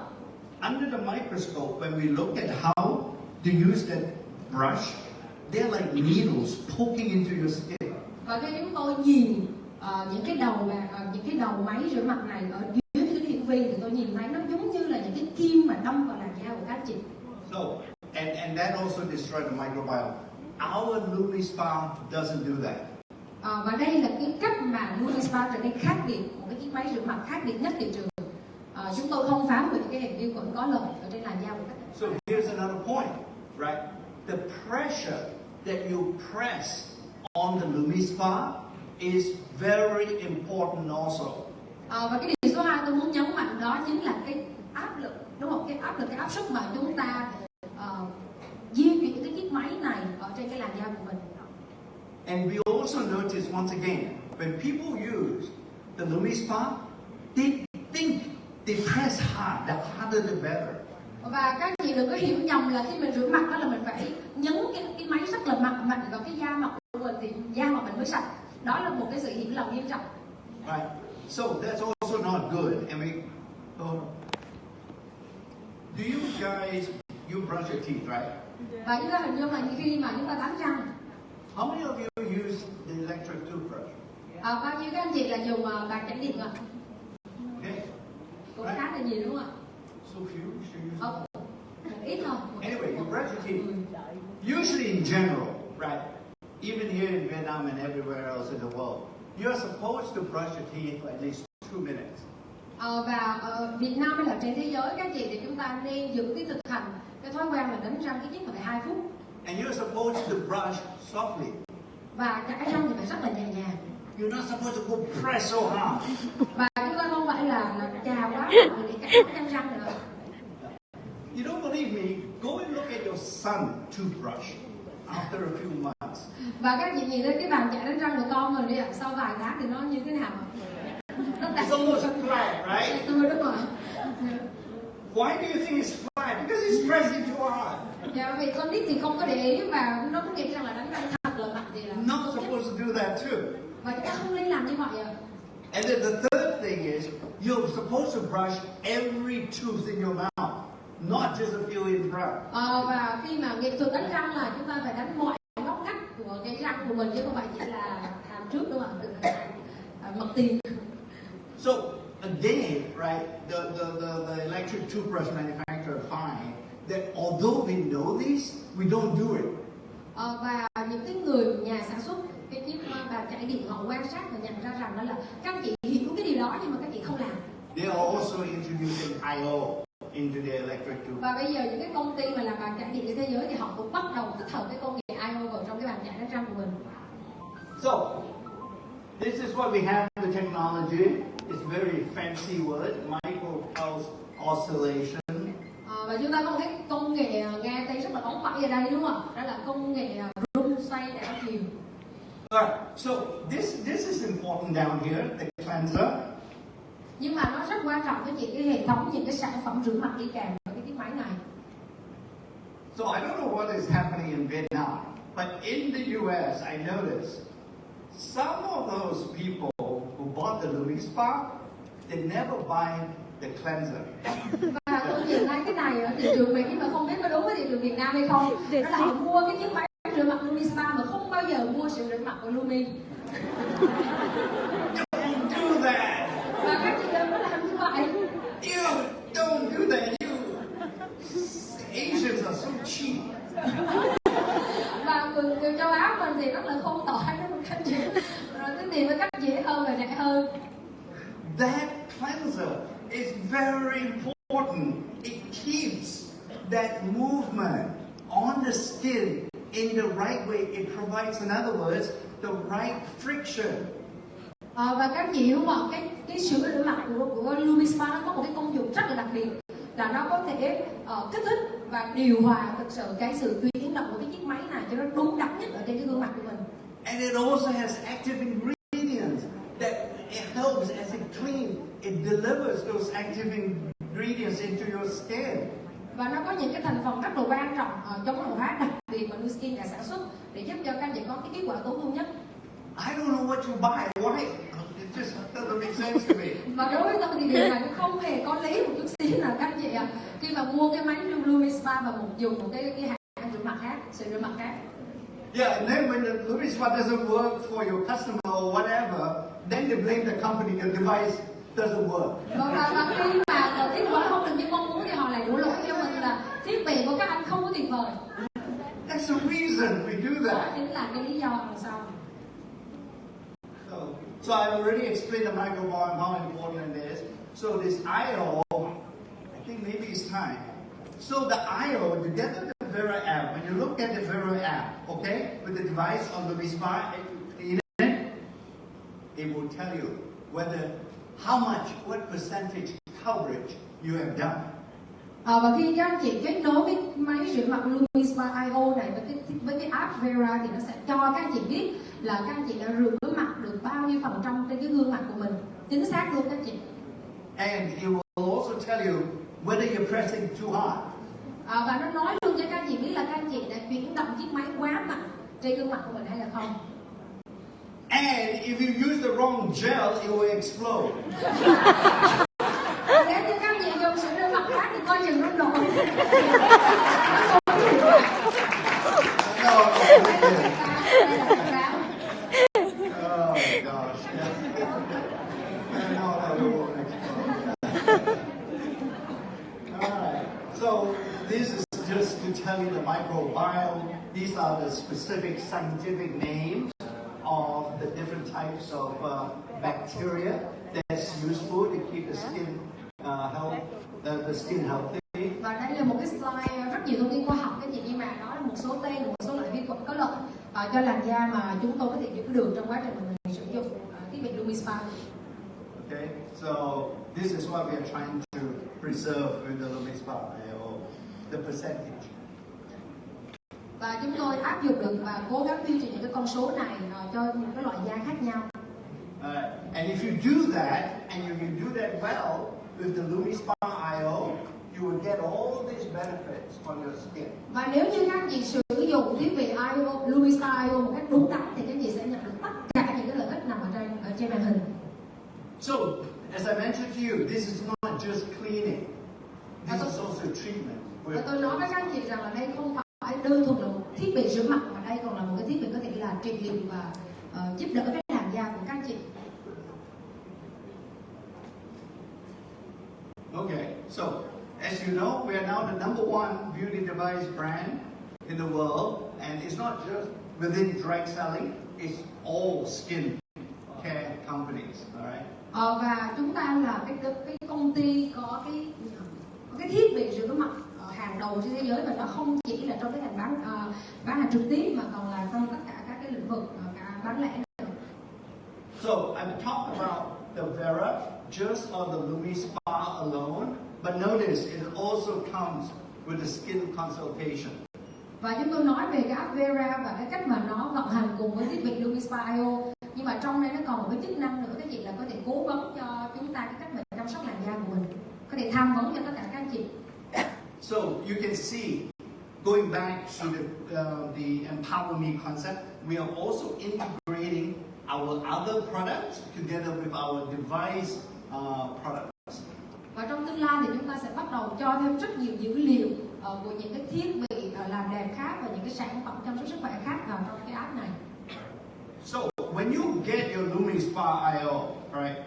S1: Under the microscope, when we look at how to use that brush, they're like needles poking into your skin.
S2: Và khi chúng tôi nhìn những cái đầu máy rửa mặt này ở dưới cái hiển vi thì tôi nhìn thấy nó giống như là những cái kim mà đâm vào làn da của các chị.
S1: So, and that also destroys the microbiome. Our Lumispa doesn't do that.
S2: Và đây là cái cách mà Lumispa trở nên khác biệt, một cái chiếc máy rửa mặt khác biệt nhất thị trường. chúng tôi không phá hủy cái hệ vi khuẩn có lợi ở trên làn da của khách.
S1: So here's another point, right? The pressure that you press on the Lumispa is very important also.
S2: Và cái điều số 2 tôi muốn nhấn mạnh đó chính là cái áp lực, đúng không? Cái áp lực, cái áp suất mà chúng ta di chuyển cái chiếc máy này ở trên cái làn da của mình.
S1: And we also notice once again, when people use the Lumispa, they think they press hard, the harder the better.
S2: Và các chị đừng có hiểu nhầm là khi mình rửa mặt đó là mình phải nhấn cái máy rất là mạnh vào cái da mặt của mình thì da mặt mình mới sạch. Đó là một cái sự hiểu lầm nghiêm trọng.
S1: Right. So that's also not good. And we, do you guys, you brush your teeth, right?
S2: Và chúng ta hình dung là khi mà chúng ta đánh răng.
S1: How many of you use the electric toothbrush?
S2: Bao nhiêu các anh chị là dùng bàn chải điện ạ?
S1: Okay.
S2: Cũng khá là nhiều đúng không ạ?
S1: So few, you should use.
S2: Ít thôi.
S1: Anyway, you brush your teeth. Usually in general, right? Even here in Vietnam and everywhere else in the world, you're supposed to brush your teeth for at least 2 minutes.
S2: Và ở Việt Nam hay là trên thế giới các chị thì chúng ta nên giữ cái thực hành cái thói quen là đánh răng ít nhất phải 2 phút.
S1: And you're supposed to brush softly.
S2: Và chải răng thì phải rất là nhẹ nhàng.
S1: You're not supposed to go press so hard.
S2: Và chúng ta không phải là chà quá để cắt răng răng nữa.
S1: You don't believe me? Go and look at your son toothbrush after a few months.
S2: Và các chị nhìn thấy cái bàn chải đánh răng của con mình đi ạ, sau vài tháng thì nó như thế nào? Nó
S1: It's almost flat, right?
S2: Đúng rồi.
S1: Why do you think it's flat? Because he's pressing too hard.
S2: Dạ, vì con nít thì không có để ý và nó có nghĩ rằng là đánh răng thật là mạnh thì là
S1: Not supposed to do that too.
S2: và chúng ta không nên làm như vậy ạ.
S1: And then the third thing is, you're supposed to brush every tooth in your mouth, not just a few in front.
S2: Và khi mà nghệ thuật đánh răng là chúng ta phải đánh mọi ngóc ngách của cái răng của mình chứ không phải chỉ là hàm trước đúng không ạ? Mặt tiền.
S1: So again, right, the electric toothbrush manufacturer find that although we know this, we don't do it.
S2: Và những cái người nhà sản xuất cái chiếc bàn chải điện họ quan sát và nhận ra rằng đó là các chị hiểu cái điều đó nhưng mà các chị không làm.
S1: They are also introducing IO into their electric toothbrush.
S2: Và bây giờ những cái công ty mà làm bàn chải điện trên thế giới thì họ cũng bắt đầu tích hợp cái công nghệ IO vào trong cái bàn chải đánh răng của mình.
S1: So this is what we have, the technology. It's very fancy word, micro pulse oscillation.
S2: Và chúng ta có một cái công nghệ nghe thấy rất là bóng bẩy ở đây đúng không ạ? Đó là công nghệ rung xoay đảo chiều.
S1: Alright, so this is important down here, the cleanser.
S2: Nhưng mà nó rất quan trọng với cái hệ thống những cái sản phẩm rửa mặt đi kèm với cái chiếc máy này.
S1: So I don't know what is happening in Vietnam, but in the US I noticed some of those people who bought the Lumispa, they never buy the cleanser.
S2: Và tôi nhìn thấy cái này ở thị trường Mỹ nhưng mà không biết có đúng với thị trường Việt Nam hay không. Đó là họ mua cái chiếc máy rửa mặt Lumispa mà không bao giờ mua sữa rửa mặt của Lumi.
S1: Don't do that.
S2: Và các chị đừng có làm như vậy.
S1: You don't do that. You Asians are so cheap.
S2: Và người châu Á mình thì rất là khôn tỏi đó một cách chị. Rồi cái tìm với cách dễ hơn và rẻ hơn.
S1: That cleanser is very important. It keeps that movement on the skin in the right way. It provides, in other words, the right friction.
S2: Và các chị hiểu không? Cái sữa rửa mặt của Lumispa nó có một cái công dụng rất là đặc biệt là nó có thể kích thích và điều hòa thực sự cái sự chuyển động của cái chiếc máy này cho nó đúng đắn nhất ở trên cái gương mặt của mình.
S1: And it also has active ingredients that it helps as it cleans. It delivers those active ingredients into your skin.
S2: Và nó có những cái thành phần rất là quan trọng chống lão hóa đặc biệt mà Nuskin đã sản xuất để giúp cho các anh chị có cái kết quả tối ưu nhất.
S1: I don't know what you buy. Why? It just doesn't make sense to me.
S2: Và đối với tôi thì điều này cũng không hề có lý một chút xíu nào các anh chị ạ. Khi mà mua cái máy Lumispa và dùng một cái hãng rửa mặt khác, sữa rửa mặt khác.
S1: Yeah, and then when the Lumispa doesn't work for your customer or whatever, then they blame the company, the device doesn't work.
S2: Và khi mà kết quả không được như mong muốn thì họ lại đổ lỗi cho mình là thiết bị của các anh không có tuyệt vời.
S1: That's the reason we do
S2: Đó
S1: that.
S2: chính là cái lý do đằng sau.
S1: So I've already explained the microbiome, how important it is. So this IO this time. So the IO together with the Vera app, when you look at the Vera app, okay, with the device on Lumispa in it, it will tell you whether how much, what percentage coverage you have done.
S2: Và khi các anh chị kết nối cái máy rửa mặt Lumispa IO này với cái app Vera thì nó sẽ cho các anh chị biết là các anh chị đã rửa mặt được bao nhiêu phần trăm trên cái gương mặt của mình, chính xác luôn các anh chị.
S1: And it will also tell you whether you're pressing too hard.
S2: Và nó nói luôn cho các anh chị biết là các anh chị đã chuyển động chiếc máy quá mạnh trên gương mặt của mình hay là không.
S1: And if you use the wrong gel, it will explode.
S2: Nếu như các anh chị dùng sữa rửa mặt khác thì coi chừng nó nổ.
S1: No, oh gosh. No, it won't explode. Alright, so this is just to tell you the microbiome. These are the specific scientific names of the different types of bacteria that's useful to keep the skin the skin healthy.
S2: Và đây là một cái slide rất nhiều thông tin khoa học các chị, nhưng mà nó là một số tên của một số loại vi khuẩn có lợi cho làn da mà chúng tôi có thể giữ được trong quá trình mà mình sử dụng thiết bị Lumispa.
S1: Okay, so this is what we are trying to preserve with the Lumispa IO, the percentage.
S2: Và chúng tôi áp dụng được và cố gắng duy trì những cái con số này cho những cái loại da khác nhau.
S1: And if you do that, and you do that well with the Lumispa IO, you will get all these benefits on your skin.
S2: Và nếu như các anh chị sử dụng thiết bị IO, Lumispa IO một cách đúng đắn thì các anh chị sẽ nhận được tất cả những cái lợi ích nằm ở trên màn hình.
S1: So, as I mentioned to you, this is not just cleaning. This is also treatment.
S2: Và tôi nói với các anh chị rằng là đây không phải đơn thuần là một thiết bị rửa mặt, mà đây còn là một cái thiết bị có thể là trị liệu và giúp đỡ cái làn da của các anh chị.
S1: Okay, so as you know, we are now the #1 beauty device brand in the world, and it's not just within direct selling; it's all skin care companies. All right.
S2: Và chúng ta là cái công ty có cái thiết bị rửa mặt hàng đầu trên thế giới, và nó không chỉ là trong cái ngành bán hàng trực tiếp mà còn là trong tất cả các cái lĩnh vực bán lẻ nữa.
S1: So I'm talking about the Vera just on the Lumispa alone, but notice it also comes with the skin consultation.
S2: Và chúng tôi nói về cái app Vera và cái cách mà nó vận hành cùng với thiết bị Lumispa IO, nhưng mà trong đây nó còn một cái chức năng nữa các chị là có thể cố vấn cho chúng ta cái cách mà chăm sóc làn da của mình, có thể tham vấn cho tất cả các anh chị.
S1: So you can see, going back to the EmPowerMe concept, we are also integrating our other products together with our device products.
S2: Và trong tương lai thì chúng ta sẽ bắt đầu cho thêm rất nhiều dữ liệu của những cái thiết bị làm đẹp khác và những cái sản phẩm chăm sóc sức khỏe khác vào trong cái app này.
S1: So when you get your Lumispa IO, right?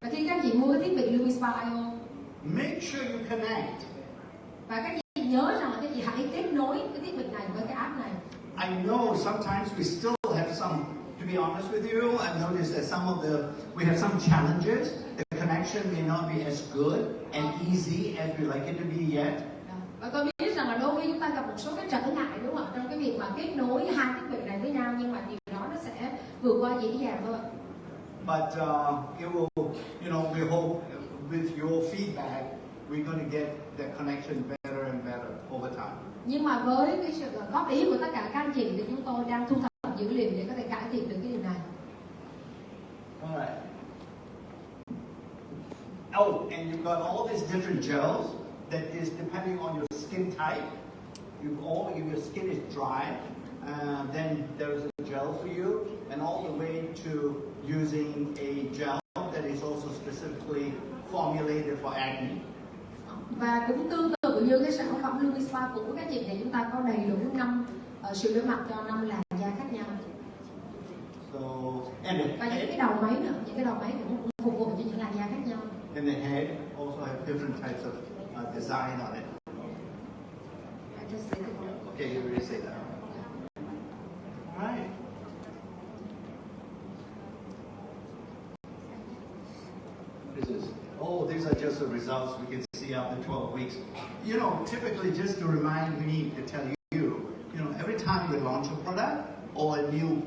S2: Và khi các chị mua cái thiết bị Lumispa IO,
S1: Make sure you connect.
S2: và các chị nhớ rằng là các chị hãy kết nối cái thiết bị này với cái app này.
S1: I know sometimes we still have some, to be honest with you, I've noticed that we have some challenges. The connection may not be as good and easy as we like it to be yet.
S2: Và tôi biết rằng là đôi khi chúng ta gặp một số cái trở ngại, đúng không ạ, trong cái việc mà kết nối hai thiết bị này với nhau, nhưng mà điều đó nó sẽ vượt qua dễ dàng thôi.
S1: But it will, we hope with your feedback, we're going to get the connection better and better over time.
S2: Nhưng mà với cái sự góp ý của tất cả các anh chị thì chúng tôi đang thu thập dữ liệu để có thể cải thiện được cái điều này.
S1: Alright. Oh, and you've got all these different gels that is depending on your skin type. If your skin is dry, then there's a gel for you, and all the way to using a gel that is also specifically formulated for acne.
S2: Và cũng tương tự như cái sản phẩm Lumispa của các chị thì chúng ta có đầy đủ 5 sữa rửa mặt cho 5 làn da khác nhau. Và những cái đầu máy nữa, những cái đầu máy cũng phục vụ cho những làn da khác nhau.
S1: And the head also have different types of design on it. Okay, you already say that. All right. These are just the results. We can see see after 12 weeks. You know, typically just to remind me to tell you, every time we launch a product or a new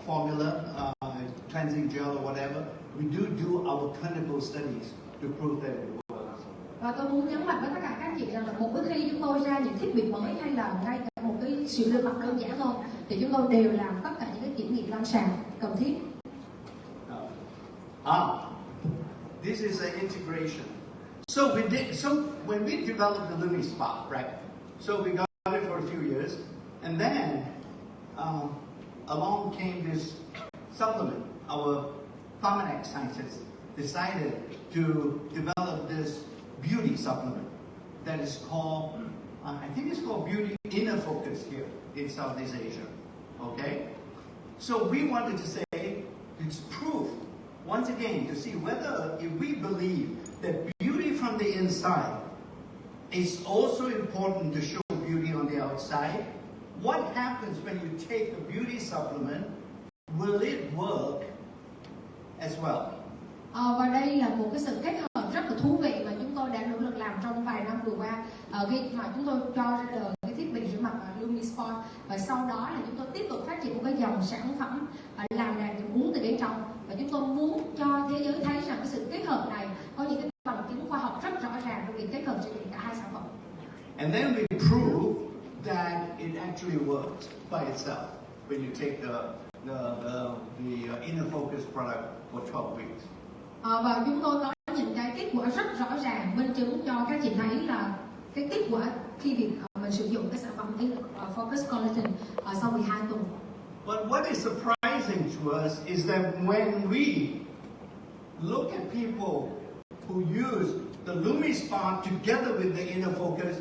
S1: formula, cleansing gel or whatever, we do our clinical studies to prove that it works.
S2: Và tôi muốn nhấn mạnh với tất cả các anh chị rằng là mỗi khi chúng tôi ra những thiết bị mới hay là ngay cả một cái sữa rửa mặt đơn giản thôi thì chúng tôi đều làm tất cả những cái kiểm nghiệm lâm sàng cần thiết.
S1: This is an integration. So when we developed the Lumispa, right? So we got it for a few years, and then along came this supplement. Our Pharmanex scientists decided to develop this beauty supplement that is called, I think it's called Beauty Inner Focus here in Southeast Asia. Okay? So we wanted to say, it's proof, once again, to see whether if we believe that beauty from the inside is also important to show beauty on the outside, what happens when you take a beauty supplement? Will it work as well?
S2: Và đây là một cái sự kết hợp rất là thú vị mà chúng tôi đã nỗ lực làm trong vài năm vừa qua khi mà chúng tôi cho ra đời cái thiết bị rửa mặt Lumispa, và sau đó là chúng tôi tiếp tục phát triển một cái dòng sản phẩm làm đẹp được uống từ bên trong, và chúng tôi muốn cho thế giới thấy rằng cái sự kết hợp này có những cái bằng chứng khoa học rất rõ ràng trong việc kết hợp sử dụng cả hai sản phẩm.
S1: And then we prove that it actually works by itself when you take the inner focus product for 12 weeks.
S2: Và chúng tôi có những cái kết quả rất rõ ràng minh chứng cho các chị thấy là cái kết quả khi việc mình sử dụng cái sản phẩm Focus Collagen sau 12 tuần.
S1: But what is surprising to us is that when we look at people who use the Lumispa together with the inner focus,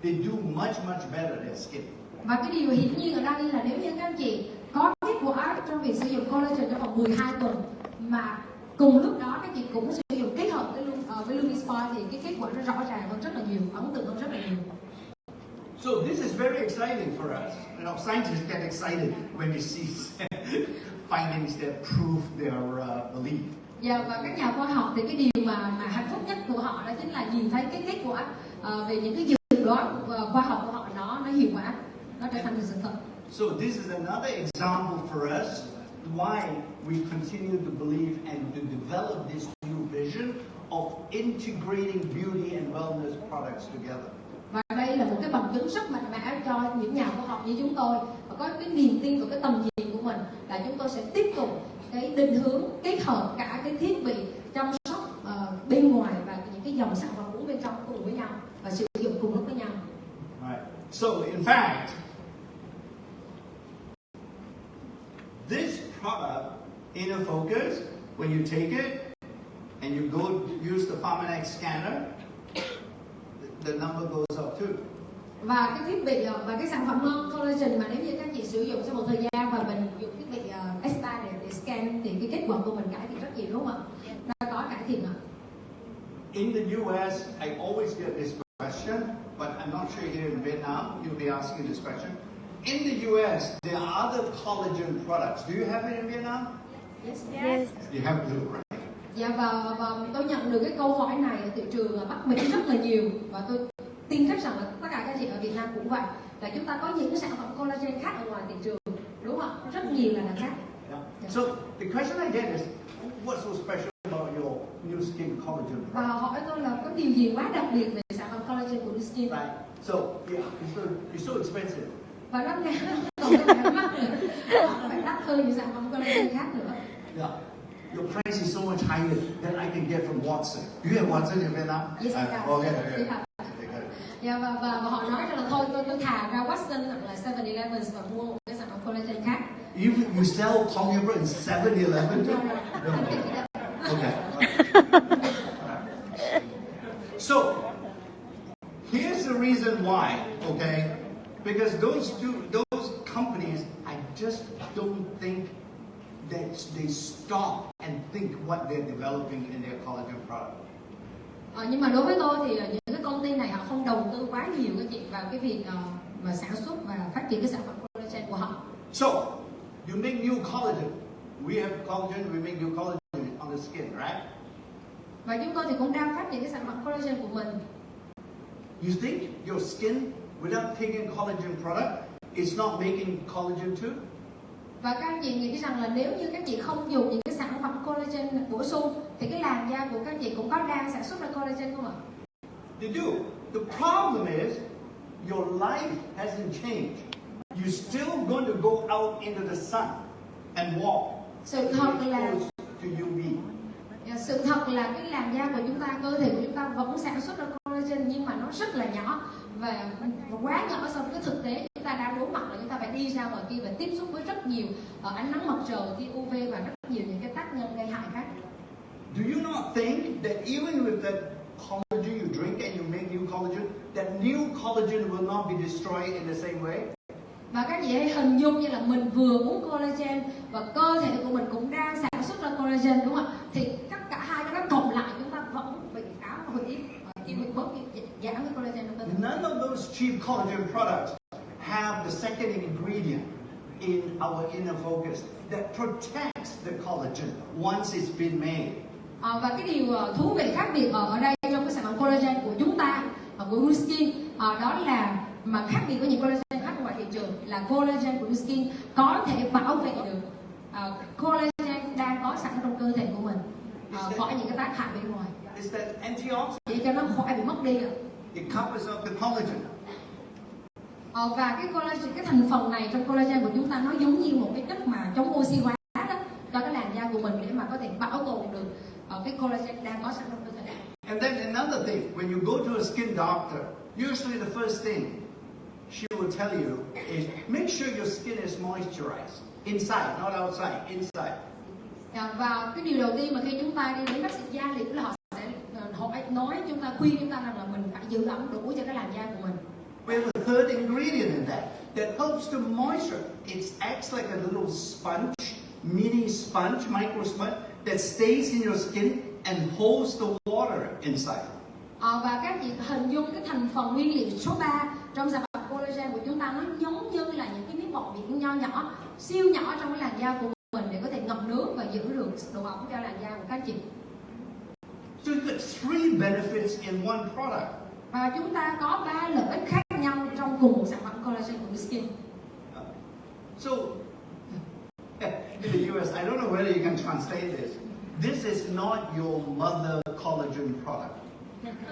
S1: they do much better their skin.
S2: Và cái điều hiển nhiên ở đây là nếu như các anh chị có kết quả trong việc sử dụng collagen trong vòng 12 tuần mà cùng lúc đó các chị cũng sử dụng kết hợp với Lumispa thì cái kết quả nó rõ ràng hơn rất là nhiều, ấn tượng hơn rất là nhiều.
S1: So this is very exciting for us. Scientists get excited when they see findings that prove their belief.
S2: Và các nhà khoa học thì cái điều mà hạnh phúc nhất của họ đó chính là nhìn thấy cái kết quả về những cái dự đoán khoa học của họ nó hiệu quả, nó trở thành sự thật.
S1: So this is another example for us why we continue to believe and to develop this new vision of integrating beauty and wellness products together.
S2: Và đây là một cái bằng chứng rất mạnh mẽ cho những nhà khoa học như chúng tôi và có cái niềm tin vào cái tầm nhìn của mình là chúng tôi sẽ tiếp tục cái định hướng kết hợp cả cái thiết bị chăm sóc bên ngoài và những cái dòng sản phẩm uống bên trong cùng với nhau và sử dụng cùng lúc với nhau.
S1: Right. So in fact, this product, Inner Focus, when you take it and you go use the PharmaNex scanner, the number goes up too.
S2: Và cái thiết bị và cái sản phẩm collagen mà nếu như các chị sử dụng trong một thời gian và mình dùng thiết bị X-ray để scan thì cái kết quả của mình cải thiện rất nhiều, đúng không ạ? Nó có cải thiện ạ.
S1: In the US, I always get this question, but I'm not sure here in Vietnam you'll be asking this question. In the US, there are other collagen products. Do you have it in Vietnam?
S2: Yes.
S1: You have to, right?
S2: Dạ, và tôi nhận được cái câu hỏi này ở thị trường Bắc Mỹ rất là nhiều, và tôi tin chắc rằng là tất cả các chị ở Việt Nam cũng vậy, là chúng ta có những cái sản phẩm collagen khác ở ngoài thị trường, đúng không ạ? Rất nhiều là khác.
S1: Yeah. So the question I get is, what's so special about your new skin collagen
S2: Và
S1: product?
S2: họ hỏi tôi là có điều gì quá đặc biệt về sản phẩm collagen của New Skin?
S1: Right. So yeah, it's so expensive.
S2: Và nó còn phải mắc nữa, phải đắt hơn những sản phẩm collagen khác nữa.
S1: Yeah. Your price is so much higher than I can get from Watson. Do you have Watson in Vietnam?
S2: Yes, I have.
S1: Okay.
S2: Dạ, và họ nói rằng là thôi tôi thà ra Watson hoặc là 7-Eleven và mua một cái sản phẩm collagen khác.
S1: You sell collagen in 7-Eleven too? No. Okay. So here's the reason why. Okay, because those companies, I just don't think that they stop and think what they're developing in their collagen product.
S2: Nhưng mà đối với tôi thì những cái công ty này họ không đầu tư quá nhiều cái chuyện vào cái việc mà sản xuất và phát triển cái sản phẩm collagen của họ.
S1: So you make new collagen. We have collagen. We make new collagen on the skin, right?
S2: Và chúng tôi thì cũng đang phát triển cái sản phẩm collagen của mình.
S1: You think your skin, without taking collagen product, is not making collagen too?
S2: Và các anh chị nghĩ rằng là nếu như các chị không dùng những cái sản phẩm collagen bổ sung thì cái làn da của các chị cũng có đang sản xuất ra collagen không ạ?
S1: They do. The problem is your life hasn't changed. You're still going to go out into the sun and walk.
S2: Sự thật là
S1: to UV.
S2: Sự thật là cái làn da của chúng ta, cơ thể của chúng ta vẫn sản xuất ra collagen nhưng mà nó rất là nhỏ và quá nhỏ so với cái thực tế chúng ta đang đối mặt là chúng ta phải đi ra ngoài kia và tiếp xúc với rất nhiều ánh nắng mặt trời, tia UV và rất nhiều những cái tác nhân gây hại khác.
S1: Do you not think that even with the collagen you drink and you make new collagen, that new collagen will not be destroyed in the same way?
S2: Và các chị hãy hình dung như là mình vừa uống collagen và cơ thể của mình cũng đang sản xuất ra collagen, đúng không ạ? Thì tất cả hai cái đó cộng lại chúng ta vẫn bị phá hủy khi mình bớt giảm cái collagen trong cơ thể.
S1: None of those cheap collagen products have the second ingredient in our inner focus that protects the collagen once it's been made.
S2: Và cái điều thú vị khác biệt ở đây trong cái sản phẩm collagen của chúng ta, của Nuskin, đó là mà khác biệt với những collagen khác ngoài thị trường là collagen của Nuskin có thể bảo vệ được collagen đang có sẵn trong cơ thể của mình khỏi những cái tác hại bên ngoài.
S1: Is that antioxidant?
S2: Để cho nó khỏi bị mất đi.
S1: It covers up the collagen.
S2: Và cái collagen, cái thành phần này trong collagen của chúng ta nó giống như một cái chất mà chống oxy hóa đó cho cái làn da của mình để mà có thể bảo tồn được cái collagen đang có sẵn trong cơ thể.
S1: And then another thing, when you go to a skin doctor, usually the first thing she will tell you is make sure your skin is moisturized inside, not outside, inside.
S2: Và cái điều đầu tiên mà khi chúng ta đi đến bác sĩ da liễu là họ sẽ nói chúng ta, khuyên chúng ta rằng là mình phải giữ ẩm đủ cho cái làn da của mình.
S1: We have a third ingredient in that helps to moisture. It acts like a little sponge, mini sponge, micro sponge that stays in your skin and holds the water inside.
S2: Và các chị hình dung cái thành phần nguyên liệu số 3 trong sản phẩm collagen của chúng ta nó giống như là những cái miếng bọt biển nho nhỏ, siêu nhỏ trong cái làn da của mình để có thể ngậm nước và giữ được độ ẩm cho làn da của các chị.
S1: So you've got 3 benefits in one product.
S2: Và chúng ta có 3 lợi ích khác nhau trong cùng một sản phẩm collagen của Skin.
S1: So in the US, I don't know whether you can translate this. This is not your mother collagen product.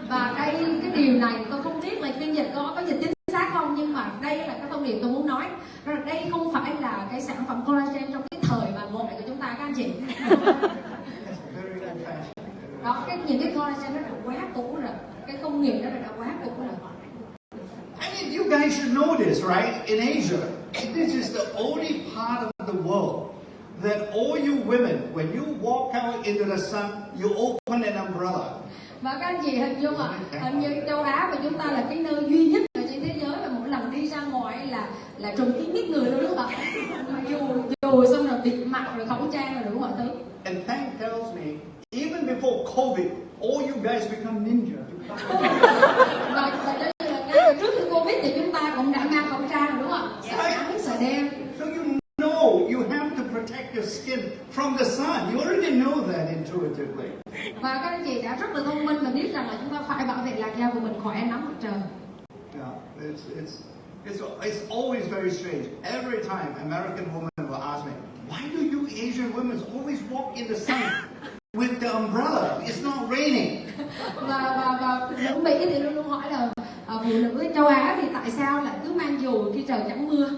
S2: Và đây cái điều này tôi không biết là phiên dịch có dịch chính xác không, nhưng mà đây là cái thông điệp tôi muốn nói. Rồi đây không phải là cái sản phẩm collagen trong cái thời bà ngoại của chúng ta các anh chị. Đó, những cái collagen nó đã quá cũ rồi, cái công nghiệp nó đã quá cũ rồi.
S1: I mean, you guys should know this, right? In Asia, this is the only part of the world that all you women, when you walk out into the sun, you open an umbrella.
S2: Và các anh chị hình dung hình như châu Á của chúng ta là cái nơi duy nhất ở trên thế giới mà mỗi lần đi ra ngoài là trùm kín mít người luôn, đúng không ạ? Dù xong rồi bịt mặt rồi khẩu trang rồi đủ mọi thứ.
S1: And Tank tells me, even before COVID, all you guys become ninja.
S2: Và đây là ngay trước khi Covid thì chúng ta cũng đã mang khẩu trang rồi, đúng không ạ? Sợ nắng, sợ đen.
S1: So you know you have to protect your skin from the sun. You already know that intuitively.
S2: Và các anh chị đã rất là thông minh và biết rằng là chúng ta phải bảo vệ làn da của mình khỏi ánh nắng mặt trời.
S1: Yeah, it's always very strange. Every time American women will ask me, why do you Asian women always walk in the sun with the umbrella? It's not raining.
S2: Và nữ Mỹ thì luôn luôn hỏi là phụ nữ châu Á thì tại sao lại cứ mang dù khi trời chẳng mưa?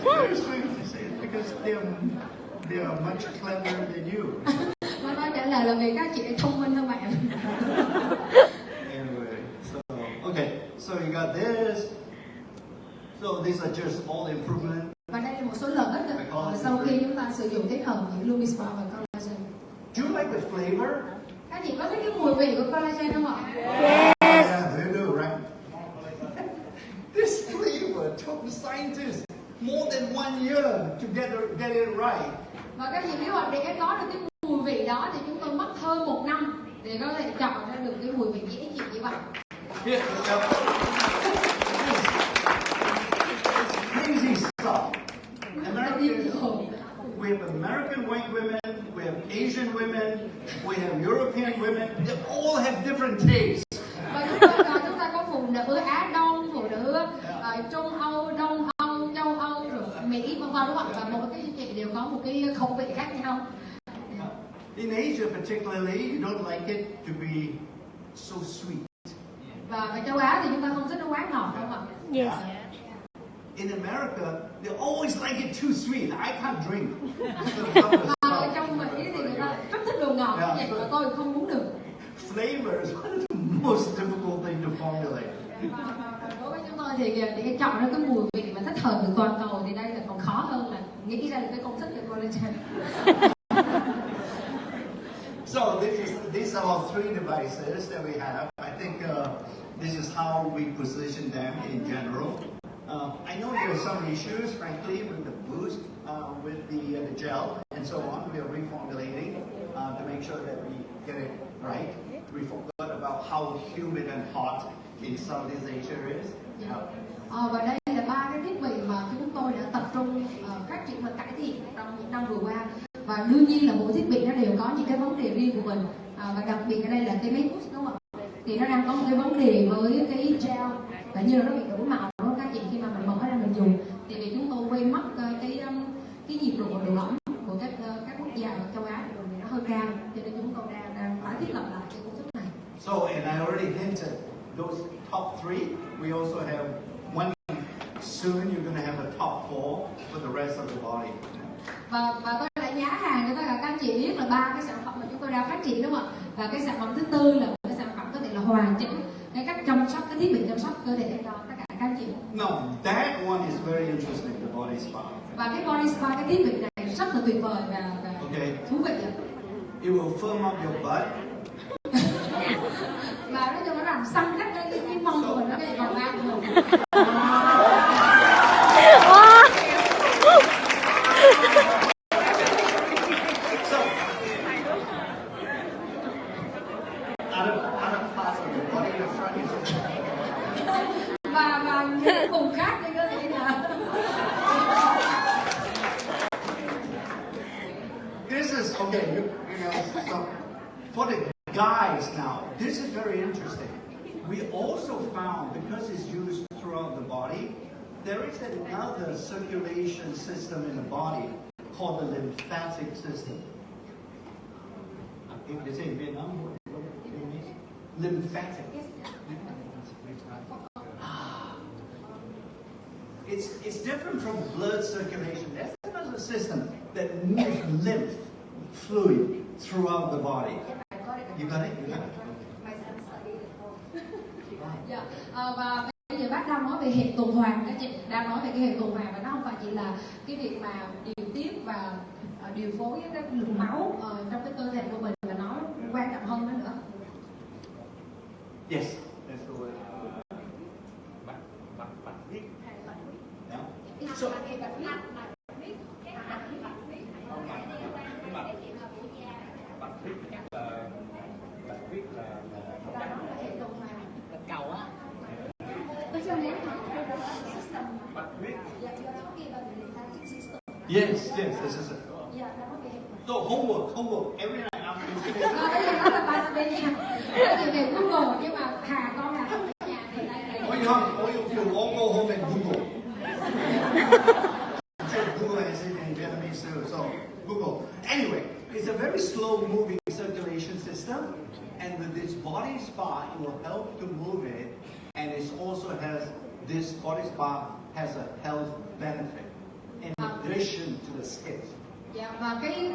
S1: Very strange to say it because they are much cleverer than you.
S2: Và nói trả lời là vì các chị thông minh hơn bạn.
S1: Anyway, so you got this. So these are just all the improvement.
S2: Và đây là một số lợi ích sau khi chúng ta sử dụng kết hợp giữa Lumispa và collagen.
S1: Do you like the flavor?
S2: Các chị có thích cái mùi vị của collagen không ạ?
S1: Yeah, they do, right? This flavor took scientists more than 1 year to get it right.
S2: Và các chị biết là để có được cái mùi vị đó thì chúng tôi mất hơn 1 năm để có thể chọn ra được cái mùi vị dễ chịu như vậy.
S1: It's crazy stuff. We have American white women we have Asian women, we have European women. They all have different tastes.
S2: Và chúng ta có phụ nữ Á Đông, phụ nữ Trung Âu, Đông Âu, Châu Âu, rồi Mỹ vân vân, đúng không? Và mỗi cái chị đều có một cái khẩu vị khác nhau.
S1: In Asia particularly, you don't like it to be so sweet.
S2: Và ở châu Á thì chúng ta không thích nó quá ngọt, đúng không ạ?
S3: Yes.
S1: In America, they always like it too sweet. I can't drink.
S2: Ở trong Mỹ thì người ta rất thích đồ ngọt, vậy mà tôi không uống được.
S1: Flavor is one of the most difficult thing to formulate.
S2: Đối với chúng tôi thì để chọn ra cái mùi vị mà thích hợp được toàn cầu thì đây là còn khó hơn là nghĩ ra được cái công thức để coi lên trên.
S1: So these are our three devices that we have. I think this is how we position them in general. I know there are some issues, frankly, with the boost, with the gel, and so on. We are reformulating to make sure that we get it right. We forgot about how humid and hot in Southeast Asia is.
S2: Và đây là ba cái thiết bị mà chúng tôi đã tập trung phát triển và cải thiện trong những năm vừa qua. Và đương nhiên là mỗi thiết bị nó đều có những cái vấn đề riêng của mình. Và đặc biệt ở đây là cái máy hút, đúng không ạ? Thì nó đang có một cái vấn đề với cái gel, và như là nó bị đổi màu đó các chị, khi mà mình mở ra mình dùng thì vì chúng tôi quay mất cái nhiệt độ và độ ẩm của các quốc gia ở châu Á thì nó hơi cao, cho nên chúng tôi đang tái thiết lập lại cái công thức này.
S1: So, and I already hinted, those top three, we also have one. Soon you're going to have a top 4 for the rest of the body.
S2: Và tôi đã nhá hàng cho tất cả các anh chị biết là ba cái sản phẩm mà chúng tôi đang phát triển, đúng không ạ? Và cái sản phẩm thứ tư là một cái sản phẩm có thể là hoàn chỉnh cái cách chăm sóc, cái thiết bị chăm sóc cơ thể cho tất cả các anh chị.
S1: No, that one is very interesting, the body spa.
S2: Và cái body spa, cái thiết bị này rất là tuyệt vời và thú vị ạ.
S1: It will firm up your butt.
S2: Và nói chung nó làm săn chắc cái mông của mình, nó cái vòng eo của mình. Và những vùng khác thì có thể là
S1: This is okay. You know, so for the guys now, this is very interesting. We also found, because it's used throughout the body, there is another circulation system in the body called the lymphatic system. Is it in Vietnam? Lymphatic. It's different from blood circulation. That's another system that moves lymph fluid throughout the body. You got it? You got it?
S2: Yeah. Và bây giờ bác đang nói về hệ tuần hoàn, các chị đang nói về cái hệ tuần hoàn, và nó không phải chỉ là cái việc mà điều tiết và điều phối cái lượng máu trong cái cơ thể của mình, mà nó quan trọng hơn nữa.
S1: Yes, that's the word. Yeah. So, yes, this is it. So homework. Every night after you finish.
S2: Đây là nó là bài về nhà. Đây là về Google, nhưng mà Hà con là ở nhà thì đây là.
S1: Or you can all go home and Google. I'm sure Google has it in Vietnamese too. So Google. Anyway, it's a very slow-moving circulation system, and with this body spa, it will help to move it, and it also has this body spa has a health benefit in addition to the skin.
S2: Dạ, và cái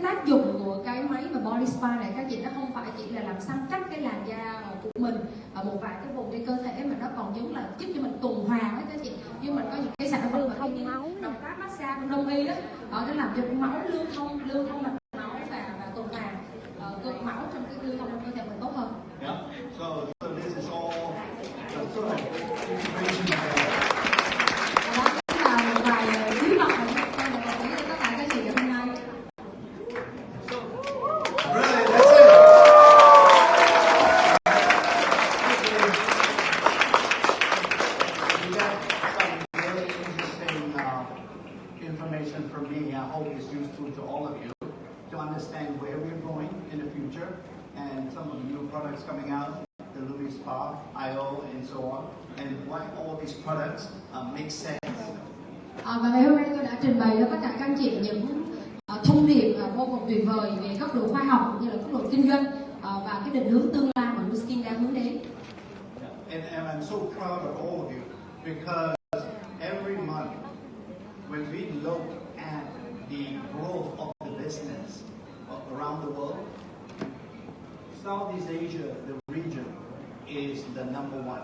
S2: tác dụng của cái máy và body spa này các chị, nó không phải chỉ là làm săn chắc cái làn da của mình ở một vài cái vùng trên cơ thể, mà nó còn giống là giúp cho mình tuần hoàn đó các chị. Nhưng mình có những cái sản phẩm
S3: thông máu,
S2: động tác massage đông y đó, nó làm cho máu lưu thông mạch máu và tuần hoàn cơ máu trong cái lưu thông trong cơ thể mình tốt hơn.
S1: Yeah. So this is all sort of information.
S2: Đó là một vài bí mật mà tôi đã nghĩ cho tất cả các chị hôm nay.
S1: Really, that's it. You got some really interesting information from me. I hope it's useful to all some of the new products coming out, the Lumispa IO and so on, and why all these products make sense.
S2: Và ngày hôm nay tôi đã trình bày cho tất cả các anh chị những thông điệp vô cùng tuyệt vời về góc độ khoa học cũng như là góc độ kinh doanh và cái định hướng tương lai mà Nuskin đang hướng đến.
S1: And I'm so proud of all of you because every month when we look at the growth of the business around the world, Southeast Asia, the region, is the number one.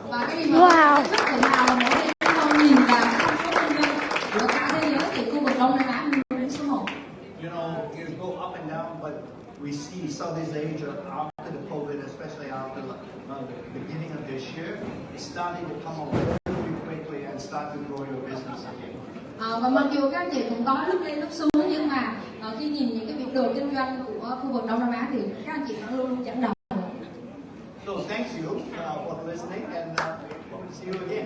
S2: Và cái điều mà tôi rất tự hào là mỗi ngày chúng tôi nhìn vào cái số kinh doanh của cả thế giới thì khu vực Đông Nam Á luôn đến số 1.
S1: You know, you go up and down, but we see Southeast Asia after the COVID, especially after the beginning of this year, is starting to come up very quickly and start to grow your business again.
S2: Và mặc dù các anh chị cũng có lúc lên lúc xuống nhưng mà khi nhìn những cái biểu đồ kinh doanh của khu vực Đông Nam Á thì các anh chị vẫn luôn luôn dẫn đầu.
S1: So thanks you for listening and hope to see you again.